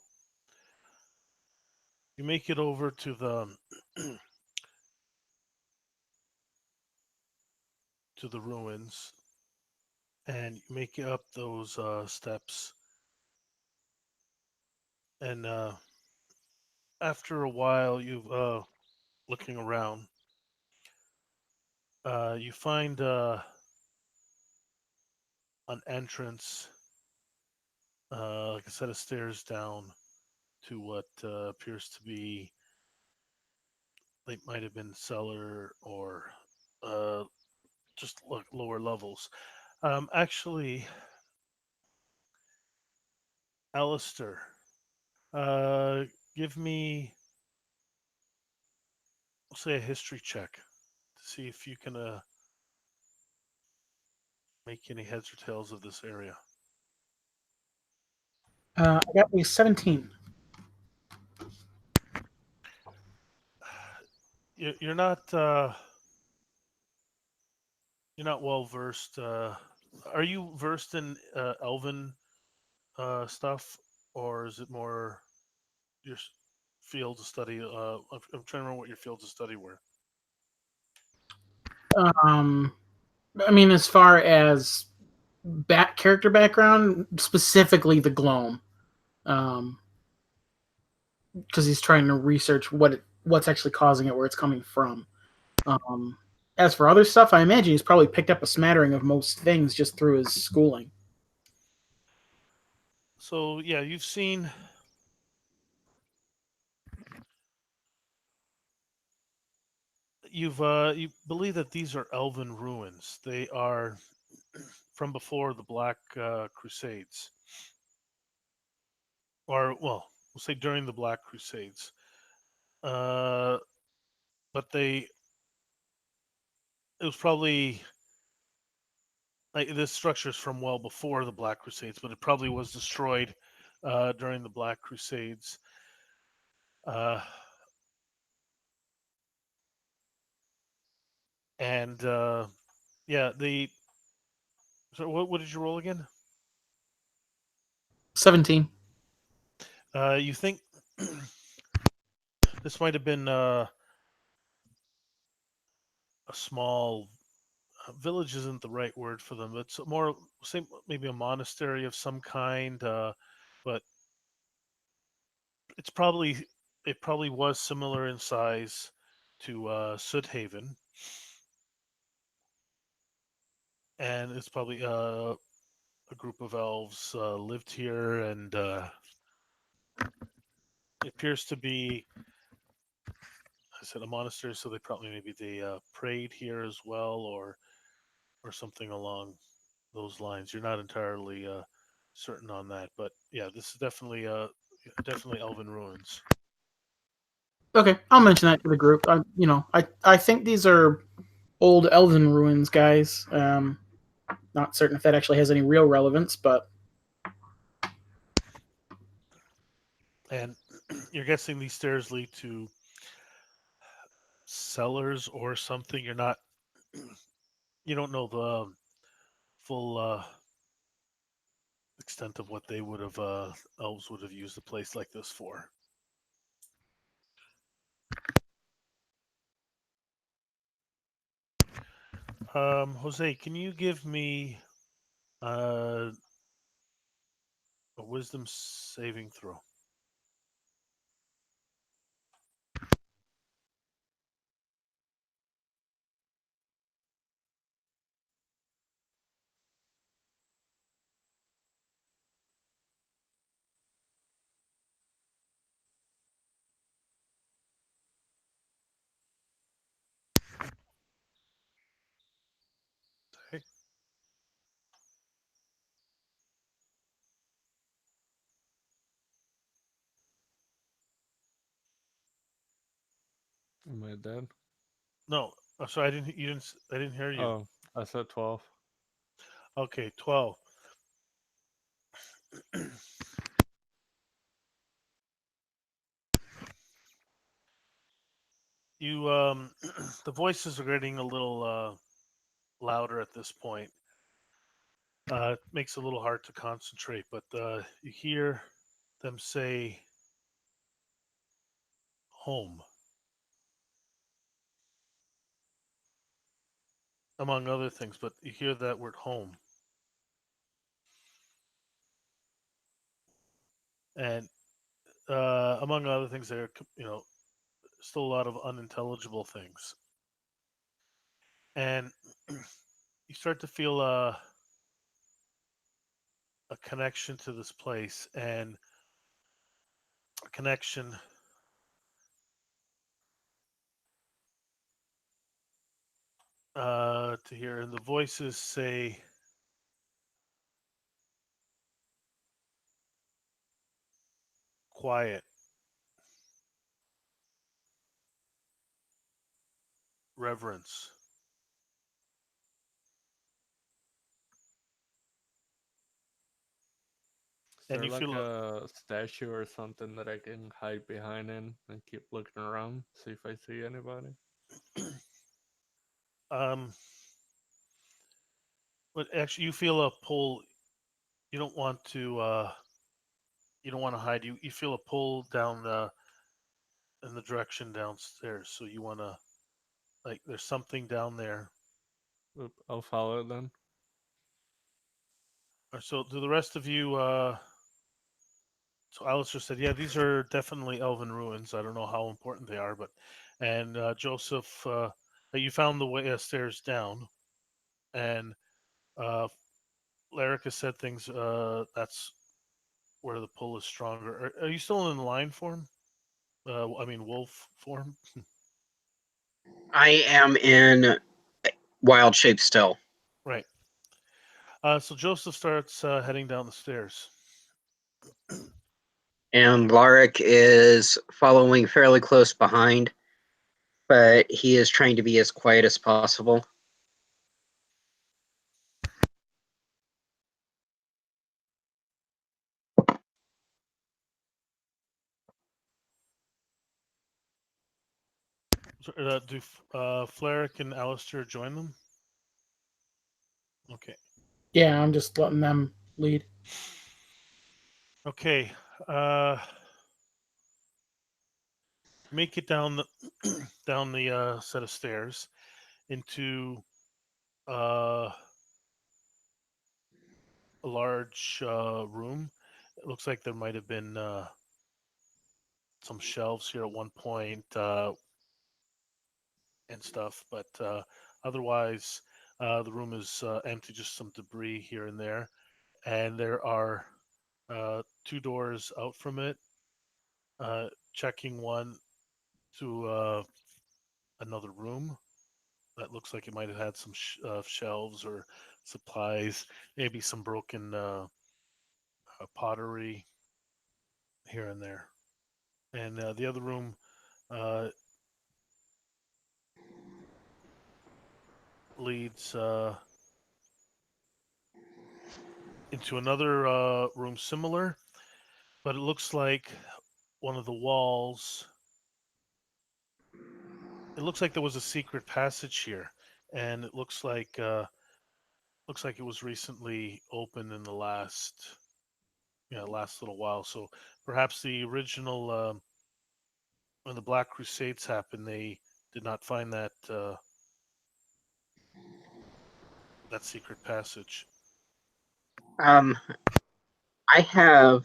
you make it over to the to the ruins, and you make it up those steps. And after a while, you looking around, you find an entrance, like a set of stairs down to what appears to be, they might have been cellar or uh, just lower levels. Actually, Alistair, uh, give me, we'll say, a history check to see if you can make any heads or tails of this area. I got a 17. You're not you're not well versed. Are you versed in Elven stuff, or is it more your field of study? I'm trying to remember what your fields of study were. Um, I mean, as far as character background, specifically the Gloam, because he's trying to research what's actually causing it, where it's coming from. Um, as for other stuff, I imagine he's probably picked up a smattering of most things just through his schooling. So yeah, you've seen. You believe that these are elven ruins. They are from before the Black Crusades, or well, we'll say during the Black Crusades. Uh, but it was probably like this structure is from well before the Black Crusades, but it probably was destroyed during the Black Crusades. Uh, and yeah, the so what did you roll again? 17. You think this might have been a small village isn't the right word for them. It's more say maybe a monastery of some kind, but it's probably it probably was similar in size to Soothaven, and it's probably a group of elves lived here, and it appears to be, I said, a monastery, so they probably maybe they prayed here as well, or something along those lines. You're not entirely certain on that, but yeah, this is definitely elven ruins. Okay, I'll mention that to the group. I think these are old elven ruins, guys. Not certain if that actually has any real relevance, but And you're guessing these stairs lead to cellars or something. You're not, you don't know the full extent of what they would have, elves would have used a place like this for. Jose, can you give me a wisdom saving throw? Okay. Am I dead? No, sorry, I didn't. You didn't. I didn't hear you. Oh, I said 12. Okay, 12. You the voices are getting a little louder at this point. It makes it a little hard to concentrate, but you hear them say home, among other things, but you hear that word home. And among other things, there are, still a lot of unintelligible things. And you start to feel a connection to this place and a connection to hear. And the voices say, quiet, reverence. Is And there you like feel a statue or something that I can hide behind in and keep looking around, see if I see anybody? um but actually you feel a pull. You don't want to hide. You feel a pull down the in the direction downstairs. So you want to, like, there's something down there. Oop, I'll follow it then. Or so do the rest of you. So Alistair said, yeah, these are definitely elven ruins. I don't know how important they are, but and Joseph, you found the way stairs down, and uh, Larica said things. That's where the pull is stronger. Are you still in lion form? I mean wolf form. I am in wild shape still. Right. So Joseph starts heading down the stairs. And Larek is following fairly close behind, but he is trying to be as quiet as possible. Do Fleric and Alistair join them? Okay. Yeah, I'm just letting them lead. Okay. Make it down the down the set of stairs into uh, a large room. It looks like there might have been some shelves here at one point and stuff, but otherwise the room is empty. Just some debris here and there, and there are two doors out from it. Checking one to another room that looks like it might have had some shelves or supplies, maybe some broken pottery here and there. And the other room uh, leads into another room similar, but it looks like one of the walls it looks like there was a secret passage here, and it looks like it was recently opened in the last little while. So perhaps the original when the Black Crusades happened, they did not find that secret passage. Um, I have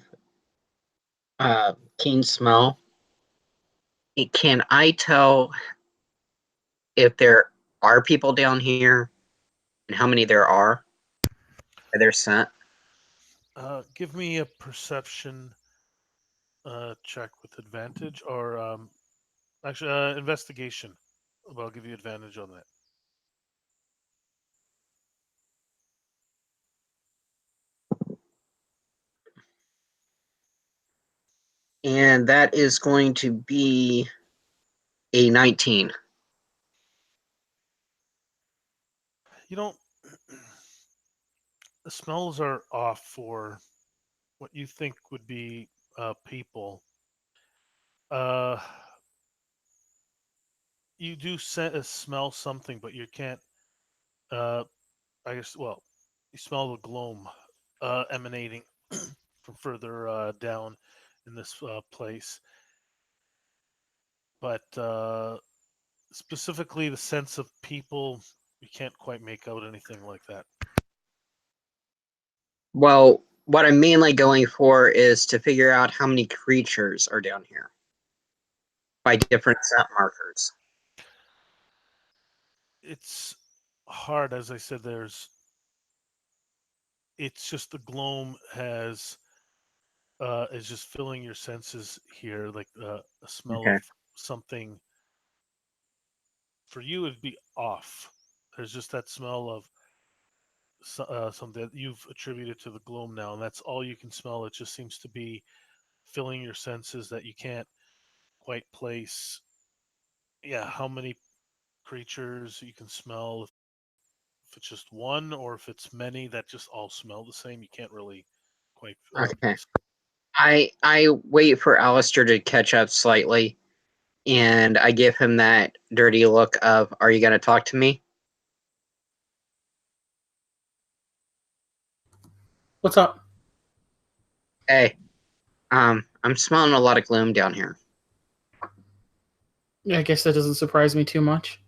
keen smell. Can I tell if there are people down here and how many there are? Are there sent? Give me a perception check with advantage, or actually investigation. Well, I'll give you advantage on that. And that is going to be a 19. You know, the smells are off for what you think would be people. Uh, you do smell something, but you can't. Uh, I guess. Well, you smell the gloam emanating from further down in this place, but specifically the sense of people, you can't quite make out anything like that. Well, what I'm mainly going for is to figure out how many creatures are down here by different scent markers. It's hard, as I said. It's just the gloam is just filling your senses here, like a smell Okay. of something. For you, it'd be off. There's just that smell of something that you've attributed to the gloam now, and that's all you can smell. It just seems to be filling your senses that you can't quite place. Yeah, how many creatures you can smell? If it's just one, or if it's many that just all smell the same, you can't really quite. Okay. I wait for Alistair to catch up slightly, and I give him that dirty look of, "Are you going to talk to me?" What's up? Hey, I'm smelling a lot of gloom down here. I guess that doesn't surprise me too much.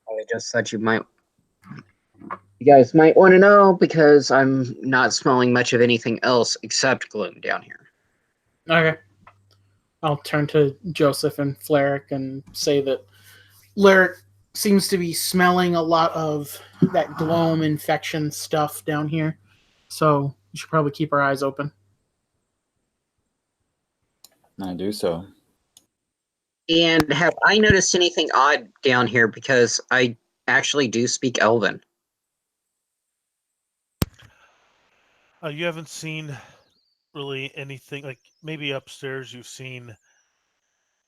I just thought you guys might want to know because I'm not smelling much of anything else except gloom down here. Okay. I'll turn to Joseph and Fleric and say that Lyric seems to be smelling a lot of that gloam infection stuff down here. So you should probably keep our eyes open. I do so. And have I noticed anything odd down here because I actually do speak Elven? You haven't seen really anything like maybe upstairs. You've seen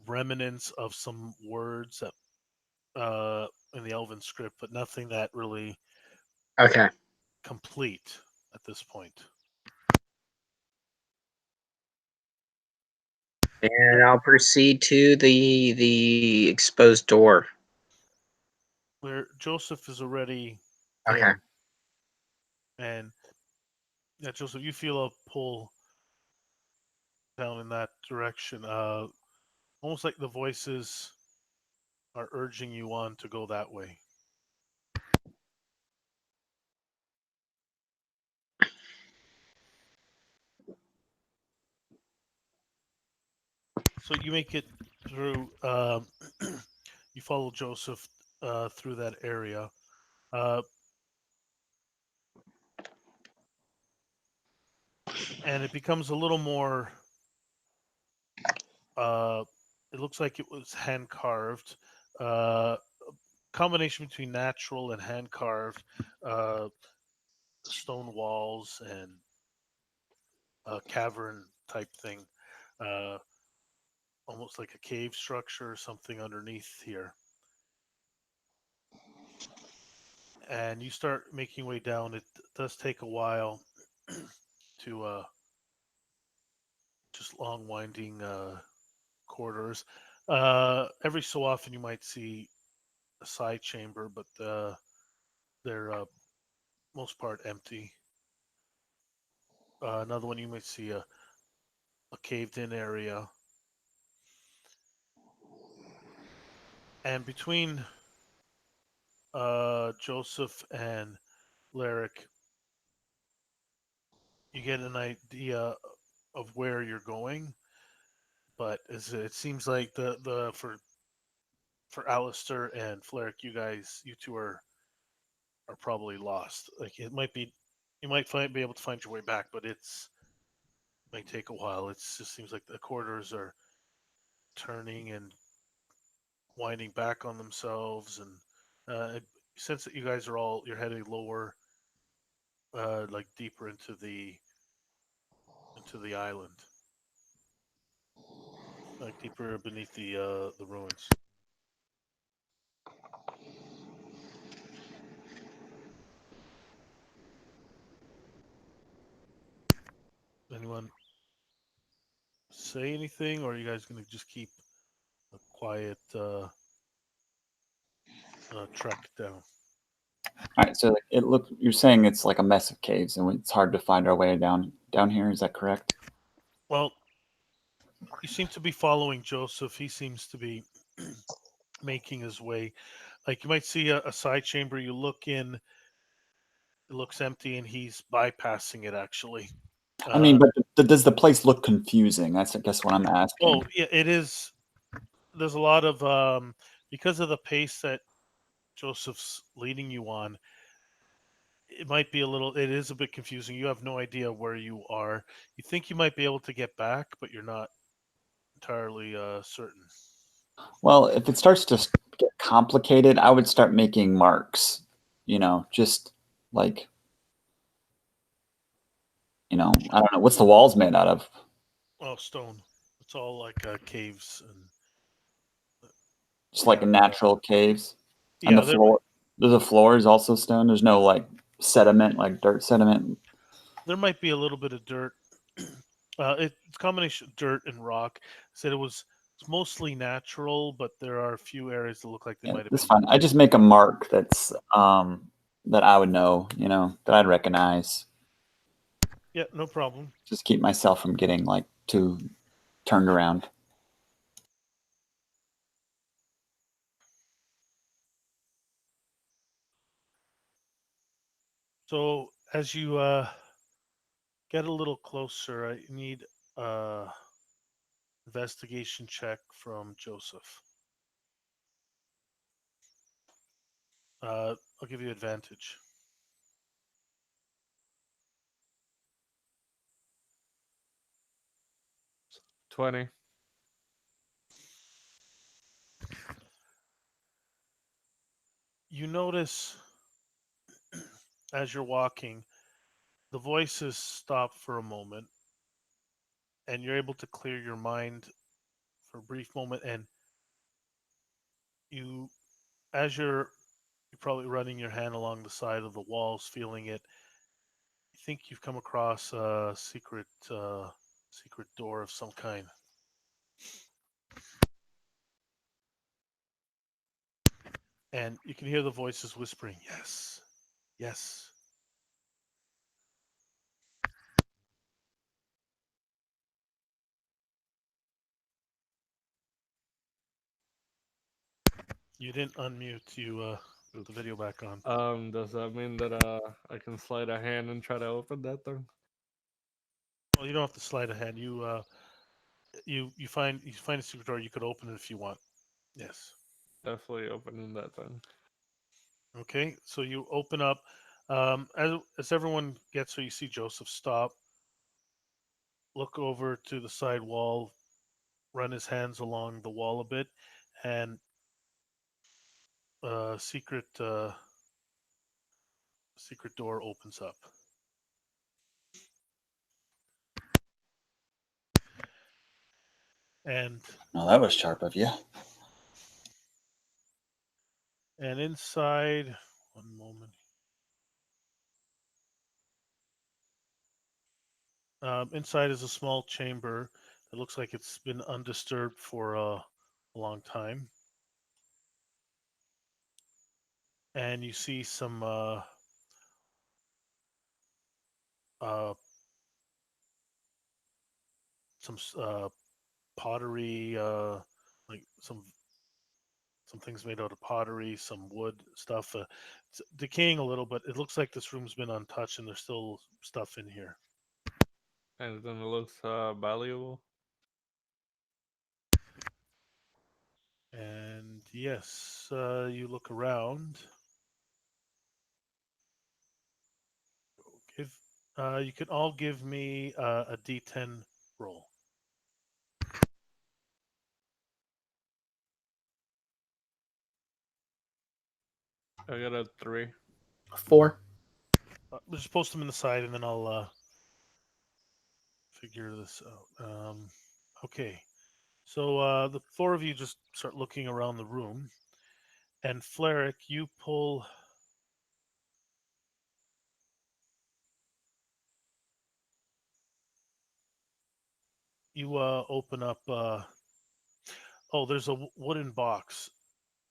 remnants of some words that in the Elven script, but nothing that really Okay. complete at this point. And I'll proceed to the exposed door. Where Joseph is already Okay. there, and yeah, Joseph, you feel a pull down in that direction. Almost like the voices are urging you on to go that way. So you make it through. You follow Joseph through that area. Uh, and it becomes a little more. Uh, it looks like it was hand carved. Uh, Combination between natural and hand carved. Stone walls and a cavern type thing. Uh, Almost like a cave structure or something underneath here. And you start making way down. It does take a while to just long winding corridors. Every so often you might see a side chamber, but they're most part empty. Another one you might see a caved in area. And between Joseph and Lyric, you get an idea of where you're going, but it seems like the for Alistair and Fleric, you two are probably lost. Like it might be, you might be able to find your way back, but might take a while. It just seems like the corridors are turning and winding back on themselves, and sense that you guys are you're heading lower, like deeper into the island, like deeper beneath the ruins. Anyone say anything, or are you guys gonna just keep a quiet trek down? All right, so like, you're saying it's like a mess of caves, and it's hard to find our way down here. Is that correct? Well, you seem to be following Joseph. He seems to be making his way. Like you might see a side chamber. You look in, it looks empty, and he's bypassing it actually. I mean, Uh, but does the place look confusing? That's, I guess, what I'm asking. oh yeah, it is. There's a lot of because of the pace that Joseph's leading you on. It might be a little. It is a bit confusing. You have no idea where you are. You think you might be able to get back, but you're not entirely certain. Well, if it starts to get complicated, I would start making marks. Just like, I don't know, what's the walls made out of? Oh, stone. It's all like caves and Just like and natural caves. And yeah, the floor is also stone. There's no like sediment, like dirt sediment. there might be a little bit of dirt. It's a combination of dirt and rock. Said it's mostly natural, but there are a few areas that look like they Yeah, might have that's been. fine. I just make a mark that I would know, that I'd recognize. Yeah, no problem. Just keep myself from getting like too turned around. So as you get a little closer, I need investigation check from Joseph. I'll give you advantage. 20. You notice as you're walking, the voices stop for a moment, and you're able to clear your mind for a brief moment. And you, as you're probably running your hand along the side of the walls, feeling it. You think you've come across a secret door of some kind. And you can hear the voices whispering, "Yes, yes." You didn't unmute. You put the video back on. Does that mean that I can slide a hand and try to open that thing? Well, you don't have to slide ahead. You find a secret door. You could open it if you want. Yes. Definitely opening that thing. Okay. So you open up. As everyone gets there, you see Joseph stop, look over to the side wall, run his hands along the wall a bit, and secret door opens up. And No, that was sharp of you. inside, one moment. Inside is a small chamber. It looks like it's been undisturbed for a long time, and you see uh, some pottery, like some things made out of pottery, some wood stuff. It's decaying a little, but it looks like this room's been untouched, and there's still stuff in here. And then it looks valuable. And yes, you look around. Give you can all give me a D10 roll. I got a 3. 4. Just post them in the side, and then I'll figure this out. Okay, so the four of you just start looking around the room, and Fleric, you pull. You open up. Oh, there's a wooden box,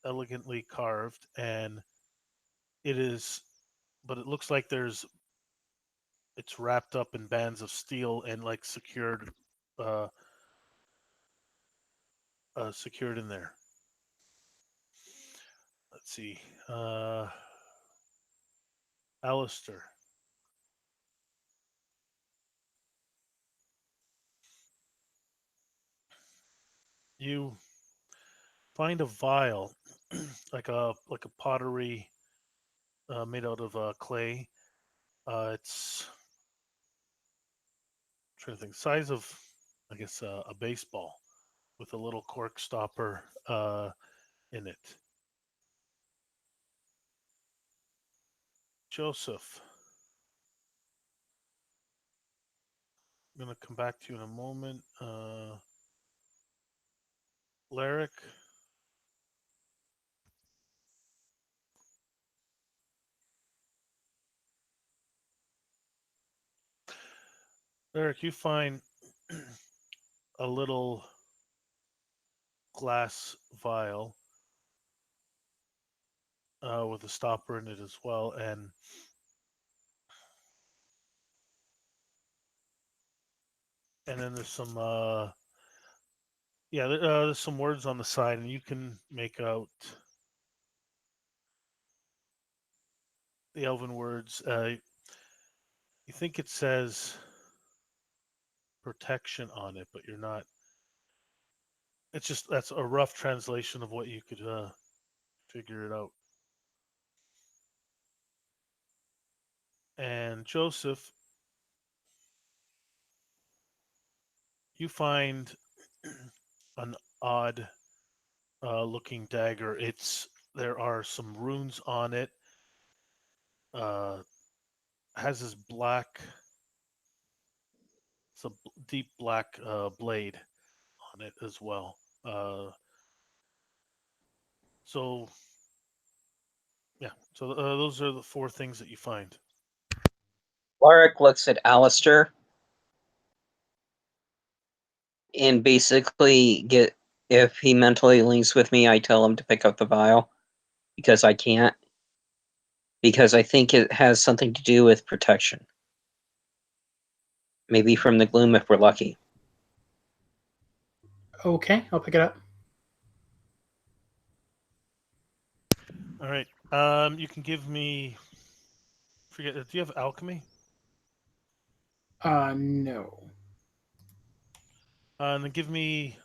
elegantly carved, and it is, but it looks like it's wrapped up in bands of steel and like uh, secured in there. Let's see, Alistair. You find a vial, like a pottery made out of clay. It's I'm trying to think, size of, I guess, a baseball with a little cork stopper in it. Joseph, I'm gonna come back to you in a moment. Larrick, Larrick, you find a little glass vial with a stopper in it as well, and then there's some there's some words on the side, and you can make out the elven words. You think it says protection on it, but you're not. It's just that's a rough translation of what you could figure it out. And Joseph, you find an odd looking dagger. There are some runes on it. Uh, has this black, it's a deep black blade on it as well. So yeah, so those are the four things that you find. Larrick looks at Alistair and basically get if he mentally links with me, I tell him to pick up the vial because I can't. Because I think it has something to do with protection. Maybe from the gloom if we're lucky. Okay, I'll pick it up. All right. You can give me. Forget. Do you have alchemy? No. And then give me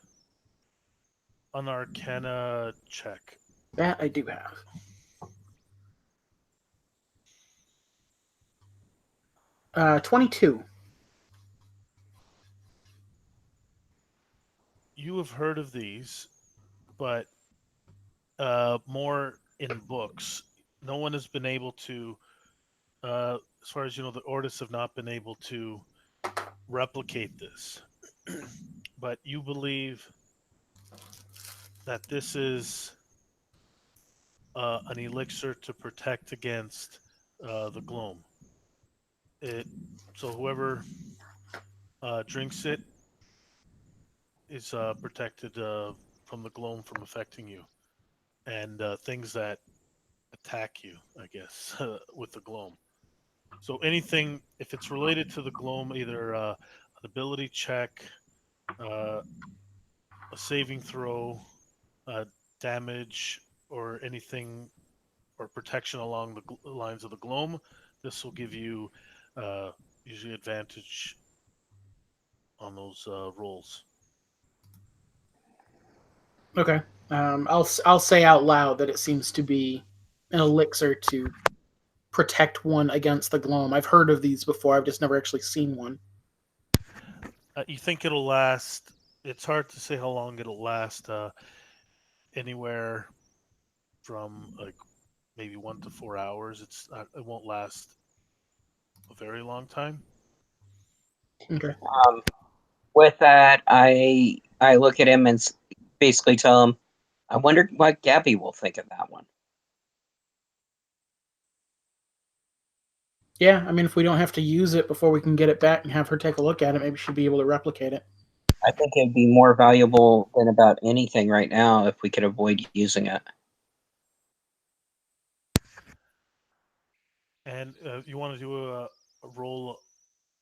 an Arcana check. That I do have. 22. You have heard of these, but more in books. No one has been able to, as far as you know, the Ordis have not been able to replicate this. But you believe that this is an elixir to protect against the gloam. So whoever drinks it is protected from the gloam from affecting you, and things that attack you, I guess, with the gloam. So anything, if it's related to the gloam, either an ability check, uh, a saving throw, uh, damage, or anything or protection along the lines of the gloam, this will give you uh, usually advantage on those rolls. Okay. I'll say out loud that it seems to be an elixir to protect one against the gloam. I've heard of these before. I've just never actually seen one. You think it'll last? It's hard to say how long it'll last. Anywhere from like maybe 1 to 4 hours. It won't last a very long time. Okay. With that, I look at him and basically tell him, I wonder what Gabby will think of that one. Yeah, I mean, if we don't have to use it before we can get it back and have her take a look at it, maybe she'll be able to replicate it. I think it'd be more valuable than about anything right now if we could avoid using it. And you want to do a roll?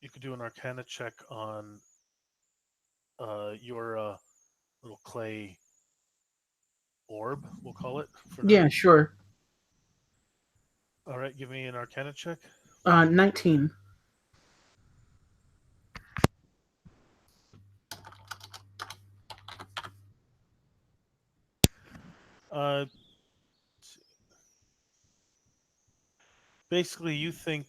You could do an Arcana check on your little clay orb. We'll call it for now. Yeah, sure. All right, give me an Arcana check. 19. Uh, basically, you think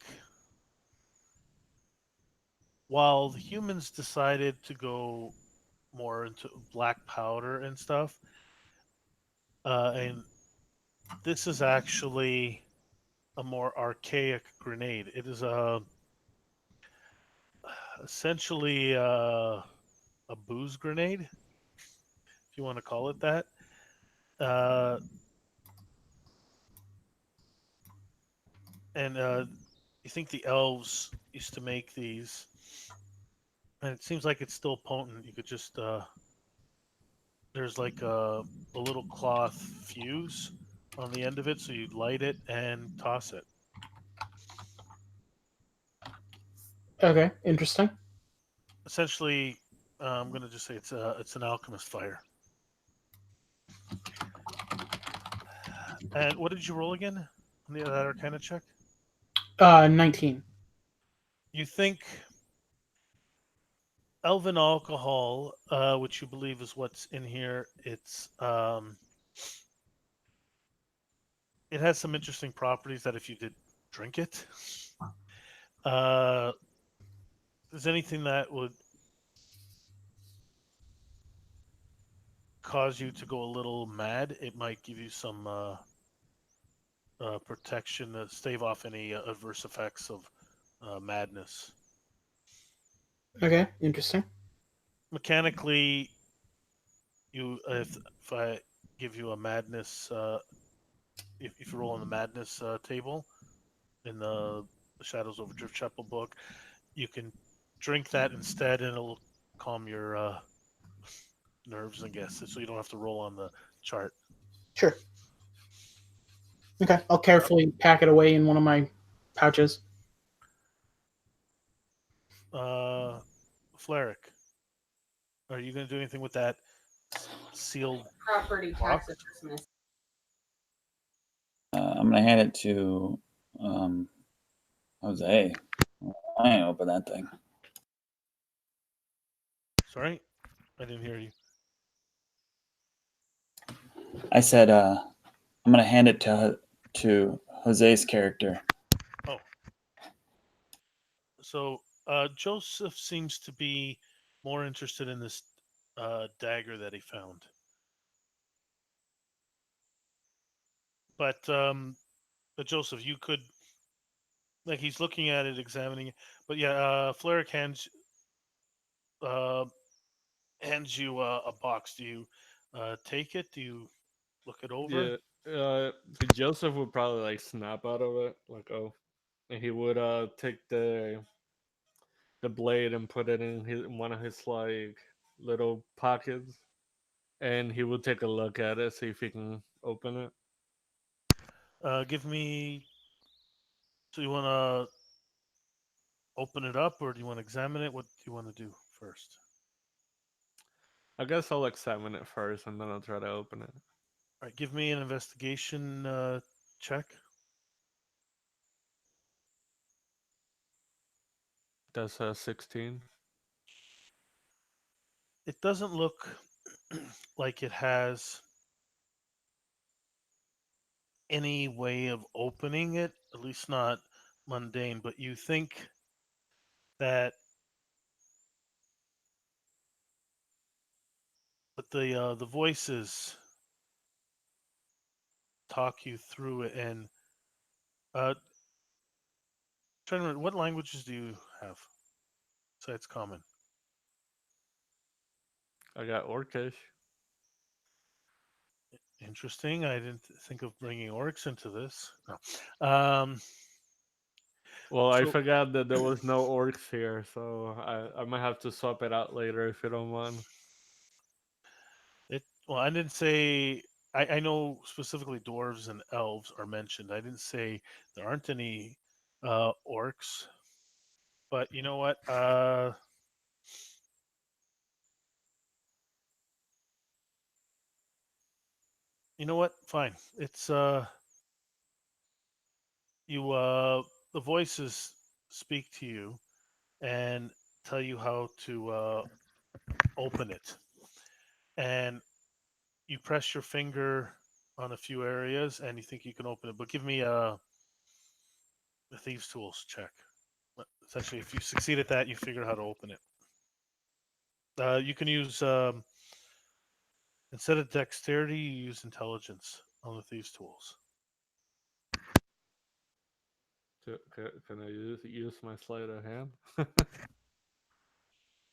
while the humans decided to go more into black powder and stuff, and this is actually a more archaic grenade. It is essentially a booze grenade, if you want to call it that. Uh, and you think the elves used to make these, and it seems like it's still potent. You could just there's like a little cloth fuse on the end of it, so you'd light it and toss it. Okay, interesting. Essentially, I'm gonna just say it's an alchemist fire. And what did you roll again on the that Arcana check? 19. You think elven alcohol, which you believe is what's in here, it has some interesting properties that if you did drink it, is anything that would cause you to go a little mad, it might give you some protection to stave off any adverse effects of madness. Okay, interesting. Mechanically, if I give you a madness, if you roll on the madness table in the Shadows over Drift Chapel book, you can drink that instead, and it'll calm your nerves, I guess, so you don't have to roll on the chart. Sure. Okay, I'll carefully pack it away in one of my pouches. Fleric, are you going to do anything with that sealed Property box? tax assessment. I'm gonna hand it to Jose. I ain't open that thing. Sorry, I didn't hear you. I said I'm gonna hand it to Jose's character. Oh, so Joseph seems to be more interested in this dagger that he found. But Joseph, you could like he's looking at it, examining it. But yeah, Fleric uh, hands you a box. Do you take it? Do you look it over? Yeah, Joseph would probably like snap out of it, like oh, and he would take the blade and put it in one of his like little pockets, and he will take a look at it, see if he can open it. Give me. So you want to open it up, or do you want to examine it? What do you want to do first? I guess I'll examine it first, and then I'll try to open it. All right, give me an investigation check. That's a 16. It doesn't look like it has any way of opening it, at least not mundane, but you think that the voices talk you through it. And uh trying to remember, what languages do you have besides common? I got Orcish. Interesting. I didn't think of bringing orcs into this. No. Well, I So forgot that there was no orcs here, so I might have to swap it out later if you don't mind. well, I didn't say. I know specifically dwarves and elves are mentioned. I didn't say there aren't any orcs. But you know what? You know what? Fine. It's you the voices speak to you and tell you how to open it. And you press your finger on a few areas and you think you can open it. But give me a thieves tools check. Essentially, if you succeed at that, you figure out how to open it. You can use instead of dexterity, you use intelligence on the thieves tools. Can I use my sleight of hand?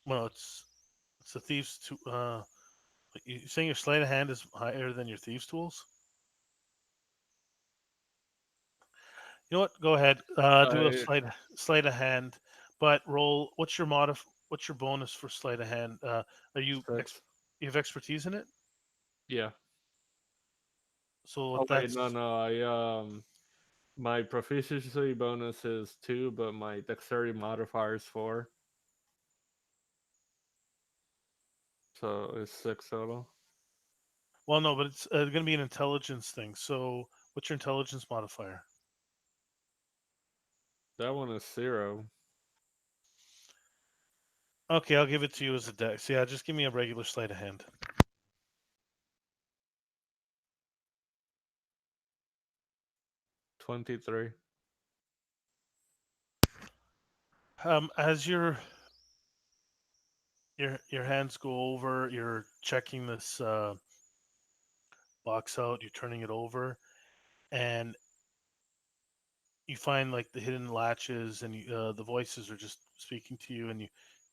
Well, it's a thieves to you saying your sleight of hand is higher than your thieves tools? You know what? Go ahead. Do a I sleight of hand, but roll. What's your What's your bonus for sleight of hand? Are you 6. you have expertise in it? Yeah. So Oh what wait, that's no. My proficiency bonus is 2, but my dexterity modifier is 4, so it's 6 total. well, no, but it's going to be an intelligence thing. So what's your intelligence modifier? That one is 0. Okay, I'll give it to you as a dex. Yeah, just give me a regular sleight of hand. 23. As your hands go over, you're checking this box out. You're turning it over, and you find like the hidden latches, and the voices are just speaking to you. And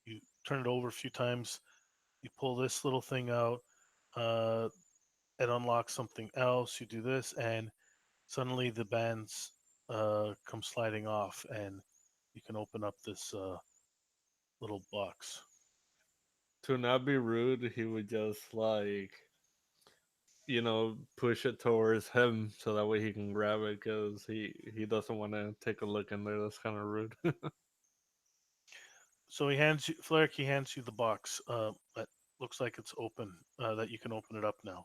you turn it over a few times. You pull this little thing out. Uh, it unlocks something else. You do this, and suddenly the bands come sliding off, and you can open up this little box. To not be rude, he would just push it towards him so that way he can grab it because he doesn't want to take a look in there. That's kind of rude. So he hands you, Fleric, he hands you the box that looks like it's open, that you can open it up now.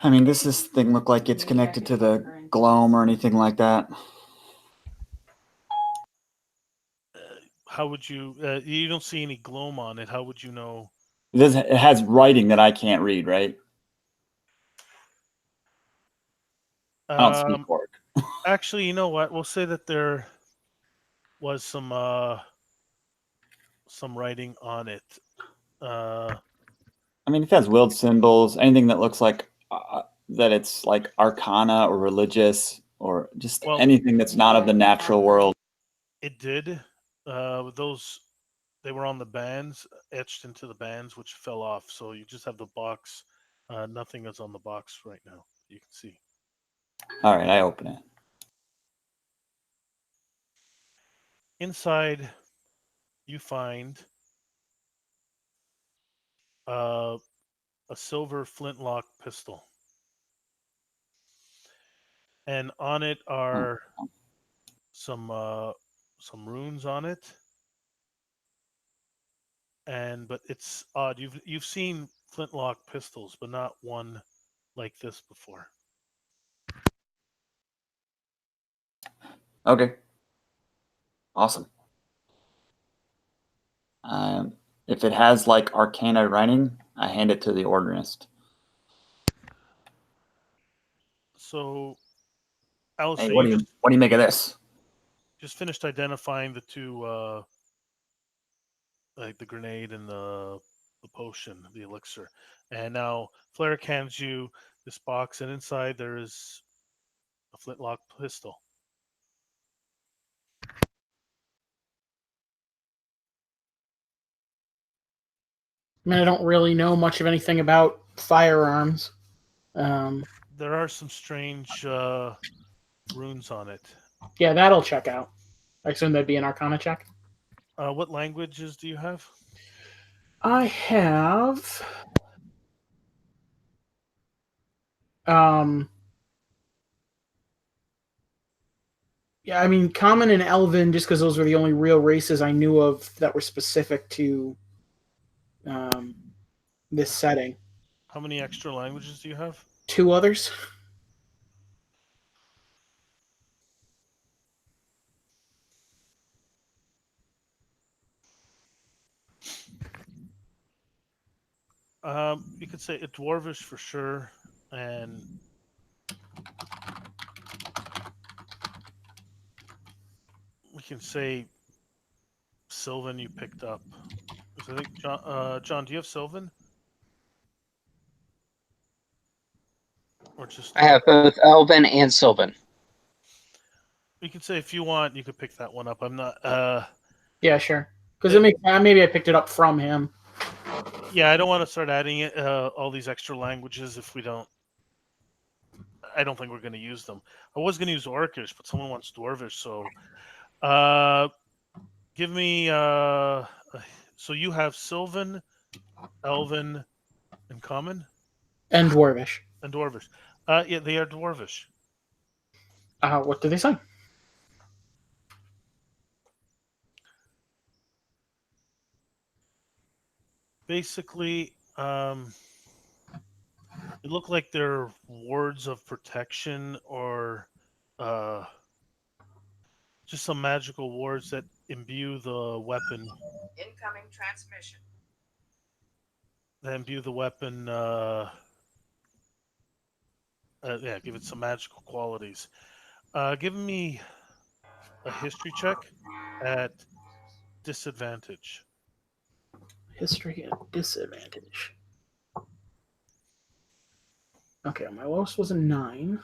I mean, does this thing look like it's connected to the Gloam or anything like that? How would you, you don't see any gloam on it. How would you know? It has writing that I can't read, right? I don't speak Um, Orc. Actually, you know what? We'll say that there was some writing on it. I mean, if it has willed symbols, anything that looks like that it's like arcana or religious or just Well, anything that's not of the natural world. it did. Those they were on the bands, etched into the bands, which fell off. So you just have the box. Nothing is on the box right now. You can see. All right, I open it. Inside, you find a silver flintlock pistol. And on it are some runes on it. But it's odd. You've seen flintlock pistols, but not one like this before. Okay. Awesome. If it has like Arcana writing, I hand it to the organist. So, Alice, Hey, what do you make of this? just finished identifying the two, like the grenade and the potion, the elixir, and now Fleric hands you this box, and inside there is a flintlock pistol. I mean, I don't really know much of anything about firearms. There are some strange runes on it. Yeah, that'll check out. I assume that'd be an Arcana check. What languages do you have? I have. Yeah, I mean, Common and Elven, just because those were the only real races I knew of that were specific to this setting. How many extra languages do you have? 2 others. You could say a Dwarvish for sure, and we can say Sylvan you picked up. I think John, do you have Sylvan? Or just I have both Elven and Sylvan. you can say if you want, you could pick that one up. I'm not. Yeah, sure. Because it makes maybe I picked it up from him. Yeah, I don't want to start adding all these extra languages if we don't. I don't think we're going to use them. I was going to use Orcish, but someone wants Dwarvish, so give me. So you have Sylvan, Elven, and Common, And Dwarvish. and Dwarvish. Yeah, they are Dwarvish. What do they say? Basically, it look like they're wards of protection or just some magical wards that imbue the weapon. Incoming transmission. That imbue the weapon. Yeah, give it some magical qualities. Give me a history check at disadvantage. History at disadvantage. Okay, my lowest was a 9.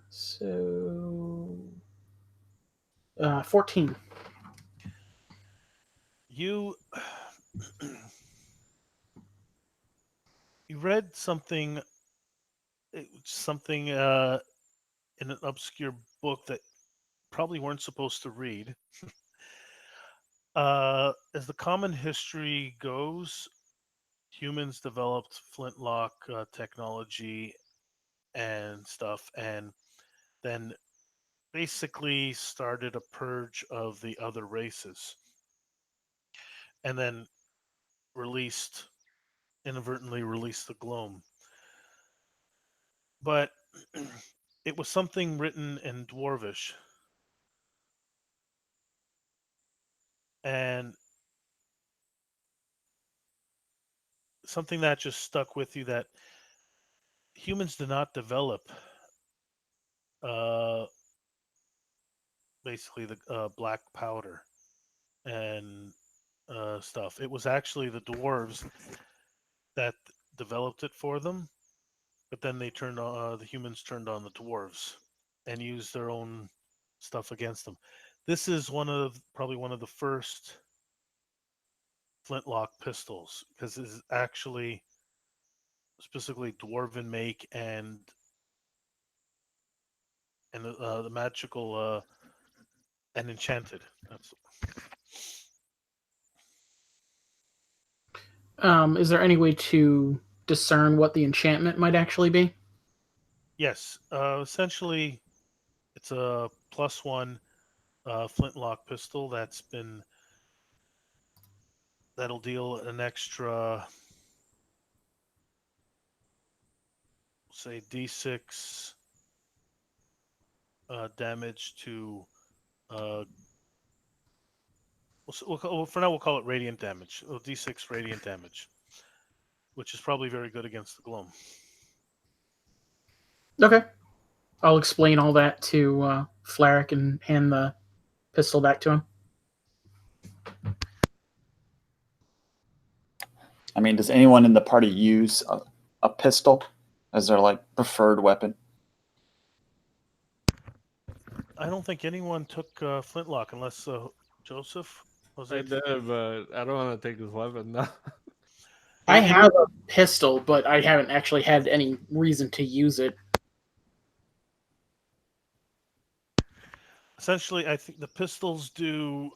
So 14. You you read something in an obscure book that probably weren't supposed to read. As the common history goes, humans developed flintlock technology and stuff, and then basically started a purge of the other races, and then inadvertently released the Gloam. But it was something written in Dwarvish, and something that just stuck with you, that humans did not develop uh, basically the black powder and stuff. It was actually the dwarves that developed it for them, but then the humans turned on the dwarves and used their own stuff against them. This is probably one of the first flintlock pistols, because it's actually specifically dwarven make, and the magical and enchanted. That's Is there any way to discern what the enchantment might actually be? Yes. Essentially, it's a +1 flintlock pistol that'll deal an extra, say, D6 damage to. For now, we'll call it radiant damage. D6 radiant damage, which is probably very good against the Gloam. Okay. I'll explain all that to Flaric and hand the pistol back to him. I mean, does anyone in the party use a pistol as their like preferred weapon? I don't think anyone took flintlock unless Joseph. I did, but I don't want to take his weapon now. I have a pistol, but I haven't actually had any reason to use it. Essentially, I think the pistols do.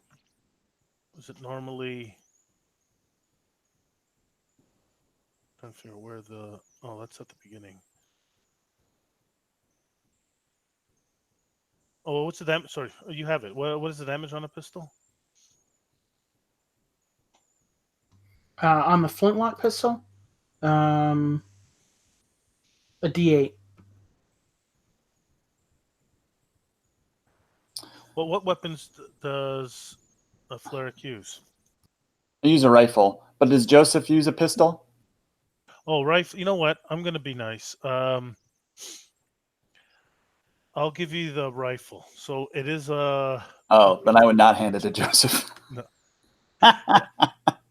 Is it normally? I'm trying to figure where the. Oh, that's at the beginning. Oh, what's the damage? Sorry, you have it. What is the damage on a pistol? On the flintlock pistol, a D8. Well, what weapons does a Flaric use? I use a rifle, but does Joseph use a pistol? Oh, rifle. You know what? I'm going to be nice. I'll give you the rifle. So it is a. Oh, then I would not hand it to Joseph. No. I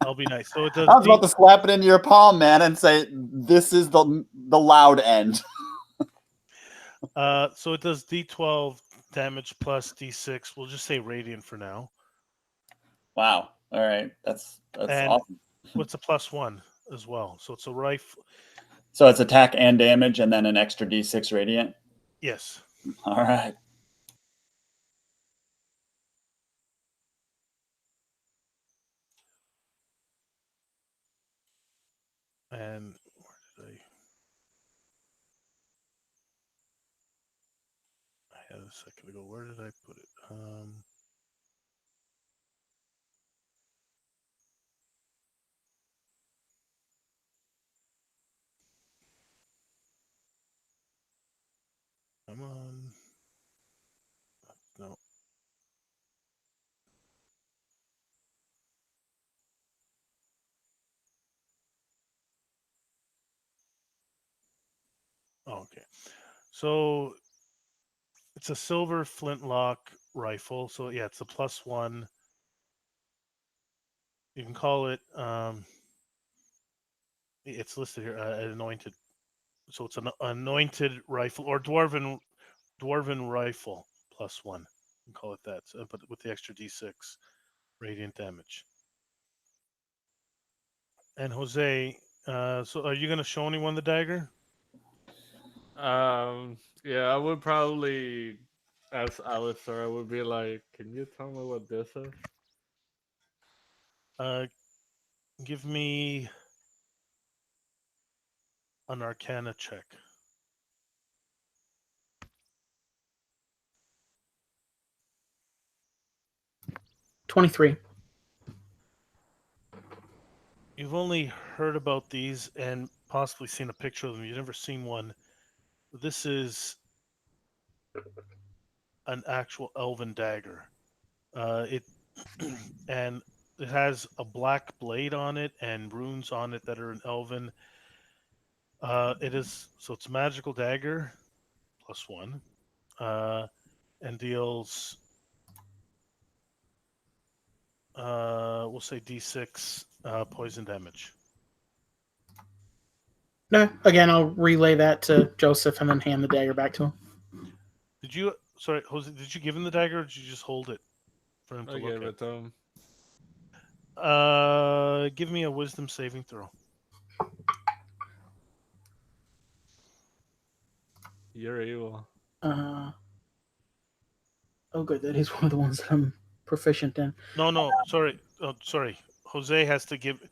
I'll be nice. So it does. was about to slap it into your palm, man, and say, "This is the loud end." So it does D12 damage plus D6. We'll just say radiant for now. Wow. All right, that's And awesome. what's a +1 as well? So it's a rifle. So it's attack and damage, and then an extra D6 radiant. Yes. All right. And where did I had it a second ago. Where did I put it? Come on. No. Oh, okay. So it's a silver flintlock rifle. So yeah, it's a +1. You can call it. It's listed here. Anointed. So it's an anointed rifle or dwarven rifle +1. You can call it that. But with the extra D6 radiant damage. And Jose, so are you going to show anyone the dagger? Yeah, I would probably ask Alistair. I would be like, "Can you tell me what this is?" Give me an Arcana check. $23. You've only heard about these and possibly seen a picture of them. You've never seen one. This is an actual elven dagger. It and it has a black blade on it and runes on it that are in elven. It's a magical dagger +1, and deals we'll say D6 poison damage. No, again, I'll relay that to Joseph and then hand the dagger back to him. Sorry, Jose, did you give him the dagger or did you just hold it for him to I look gave at? it to him. Give me a wisdom saving throw. You're evil. Oh, good. That is one of the ones that I'm proficient in. No, sorry. Oh, sorry. Jose has to give.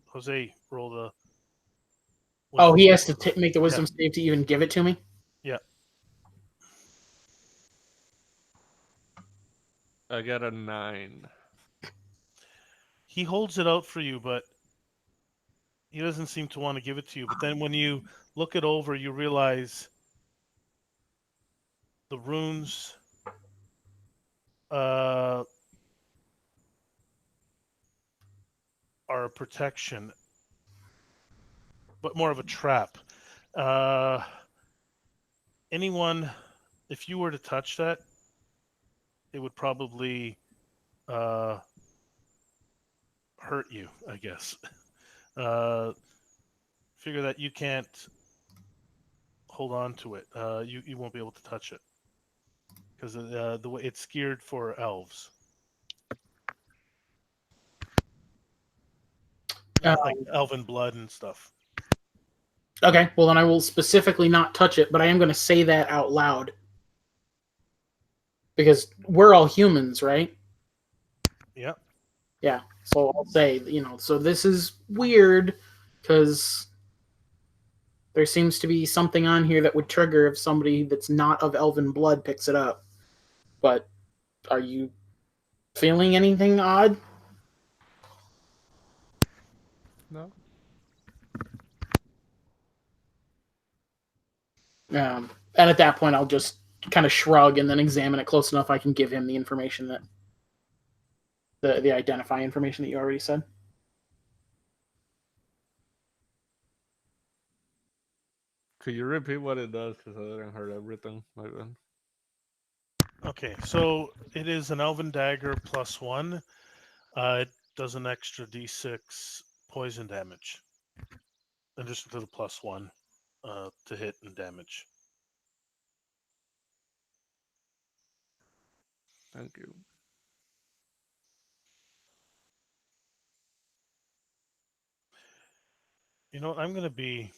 Jose, roll the Oh, he Wisdom. has to make the wisdom save to even give it to me? Yeah. I got a 9. He holds it out for you, but he doesn't seem to want to give it to you. But then when you look it over, you realize the runes are a protection, but more of a trap. Anyone, if you were to touch that, it would probably hurt you, I guess. Figure that you can't hold on to it. You won't be able to touch it because the way it's geared for elves, like elven blood and stuff. Okay, well then I will specifically not touch it, but I am going to say that out loud. Because we're all humans, right? Yeah. Yeah. So I'll say, so this is weird because there seems to be something on here that would trigger if somebody that's not of elven blood picks it up. But are you feeling anything odd? No. And at that point, I'll just kind of shrug and then examine it close enough I can give him the information that the identifying information that you already said. Could you repeat what it does? Because I didn't hear everything. Okay, so it is an elven dagger +1. It does an extra d6 poison damage, in addition to the +1 to hit and damage. Thank you. You know what? I'm going to be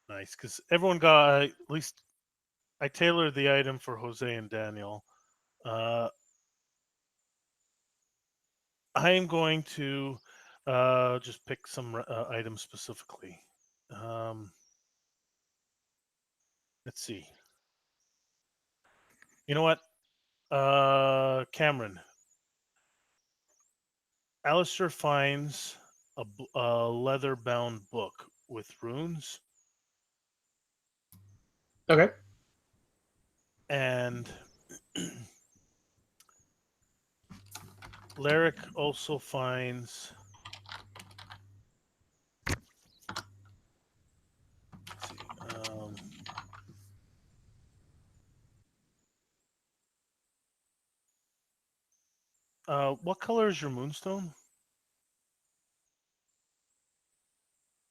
nice because everyone got at least. I tailored the item for Jose and Daniel. I am going to just pick some items specifically. Let's see. You know what? Cameron. Alistair finds a leather-bound book with runes, Okay. and Larrick also finds. Let's see. What color is your moonstone?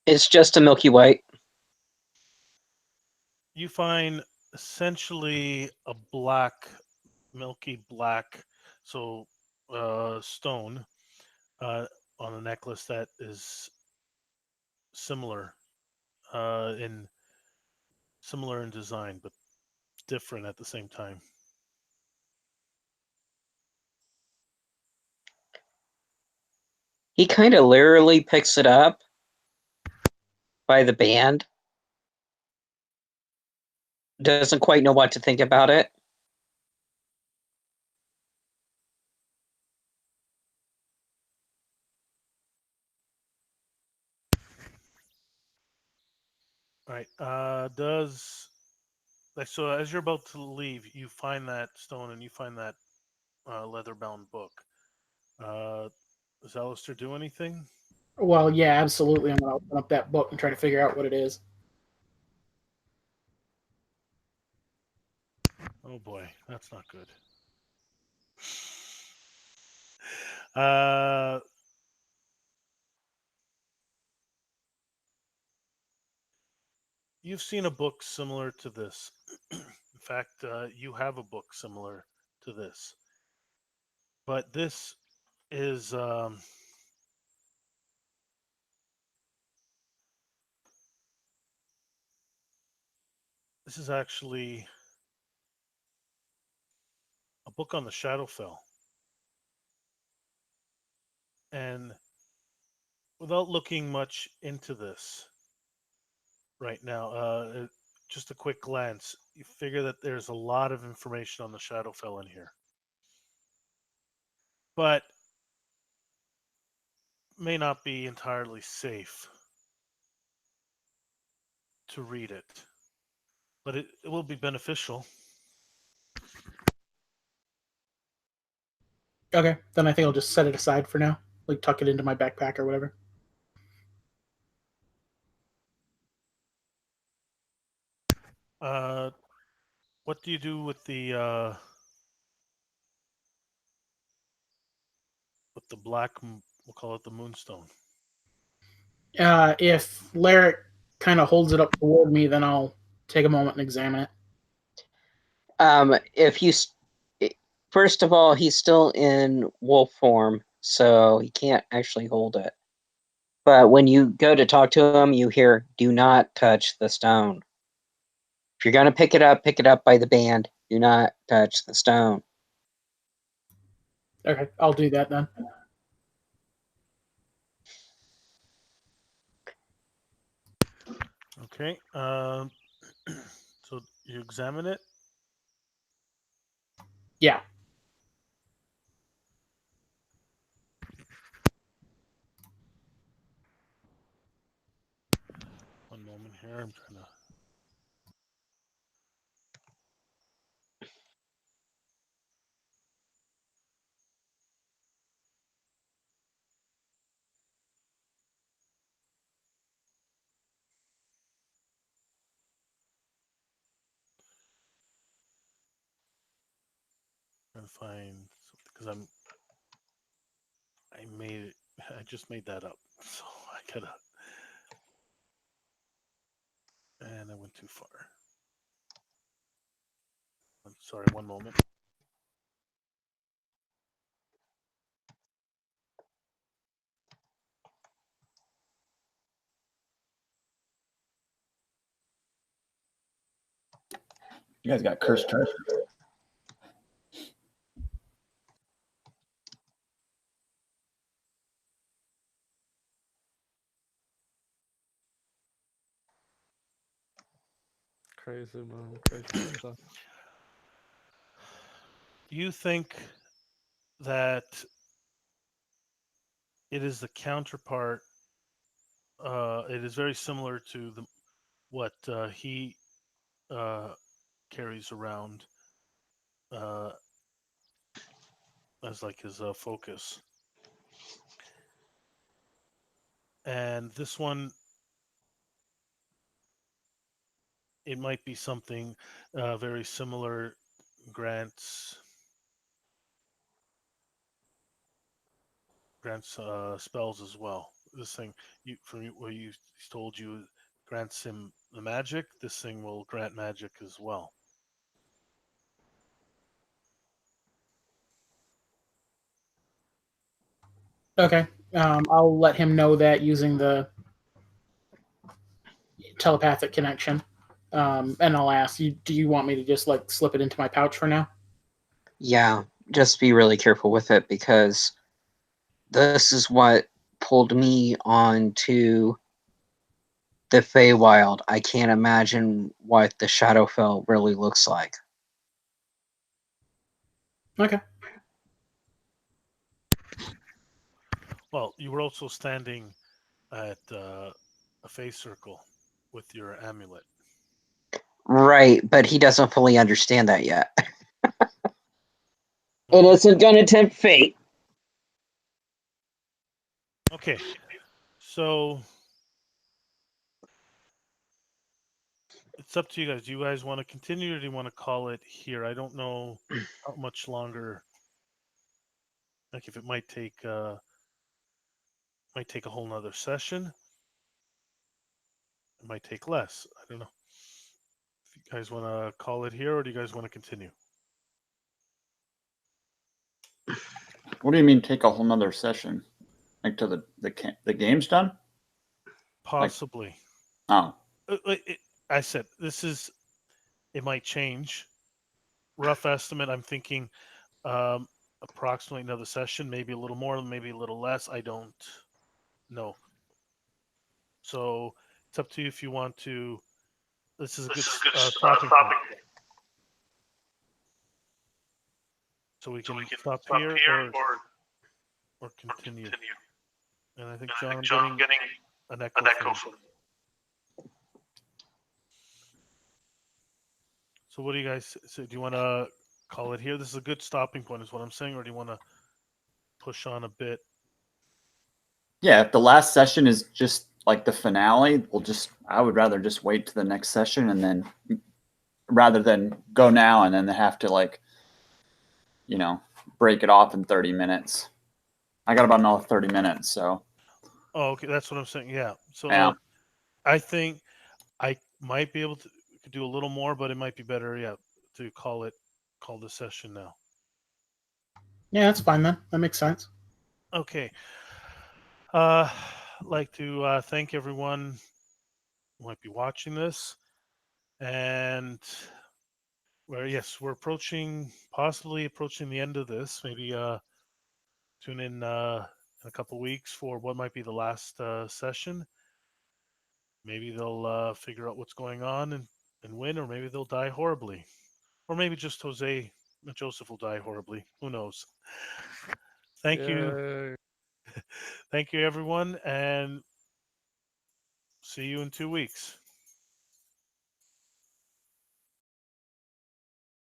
It's just a milky white. You find essentially a black, milky black, so stone on a necklace that is similar in design, but different at the same time. He kind of literally picks it up by the band. Doesn't quite know what to think about it. All right. So as you're about to leave, you find that stone and you find that leather-bound book. Does Alistair do anything? Well, yeah, absolutely. I'm going to open up that book and try to figure out what it is. Oh boy, that's not good. Uh, you've seen a book similar to this. In fact, you have a book similar to this. But this is actually a book on the Shadowfell. And without looking much into this right now, just a quick glance, you figure that there's a lot of information on the Shadowfell in here, but may not be entirely safe to read it. But it will be beneficial. Okay, then I think I'll just set it aside for now, like tuck it into my backpack or whatever. What do you do with the black? We'll call it the moonstone. If Larrick kind of holds it up toward me, then I'll take a moment and examine it. If you first of all, he's still in wolf form, so he can't actually hold it. But when you go to talk to him, you hear, "Do not touch the stone. If you're gonna pick it up by the band. Do not touch the stone." Okay, I'll do that then. Okay. So you examine it. Yeah. One moment here. I'm trying to. Trying to find something because I made it. I just made that up, so I gotta. And I went too far. I'm sorry. One moment. You guys got cursed treasure. Crazy, man. Crazy stuff. You think that it is the counterpart. It is very similar to what he carries around uh, as like his focus. And this one, it might be something very similar. Grants spells as well. This thing, from what you he's told you, grants him the magic. This thing will grant magic as well. Okay. I'll let him know that using the telepathic connection. And I'll ask you, do you want me to just like slip it into my pouch for now? Yeah, just be really careful with it because this is what pulled me onto the Feywild. I can't imagine what the Shadowfell really looks like. Okay. Well, you were also standing at a face circle with your amulet. Right, but he doesn't fully understand that yet. It Okay. isn't gonna tempt fate. Okay. So it's up to you guys. Do you guys want to continue or do you want to call it here? I don't know how much longer. Like if it might take a whole nother session. It might take less. I don't know. If you guys want to call it here or do you guys want to continue? What do you mean take a whole nother session? Like till the game's done? Possibly. Oh. I said this is. It might change. Rough estimate. I'm thinking approximately another session, maybe a little more, maybe a little less. I don't know. So it's up to you if you want to. This is a good stopping point. So we can stop here or continue. And I think John, I'm getting an echo from. So what do you guys say? Do you want to call it here? This is a good stopping point, is what I'm saying, or do you want to push on a bit? Yeah, if the last session is just like the finale, I would rather just wait to the next session and then rather than go now and then have to like, break it off in 30 minutes. I got about another 30 minutes, so. Oh, okay, that's what I'm saying. Yeah. So Yeah. I think I might be able to do a little more, but it might be better, to call the session now. Yeah, that's fine then. That makes sense. Okay. Like to thank everyone who might be watching this, and we're possibly approaching the end of this. Maybe tune in a couple weeks for what might be the last session. Maybe they'll figure out what's going on and win, or maybe they'll die horribly, or maybe just Joseph will die horribly. Who knows? Thank you, thank you, everyone, and see you in 2 weeks.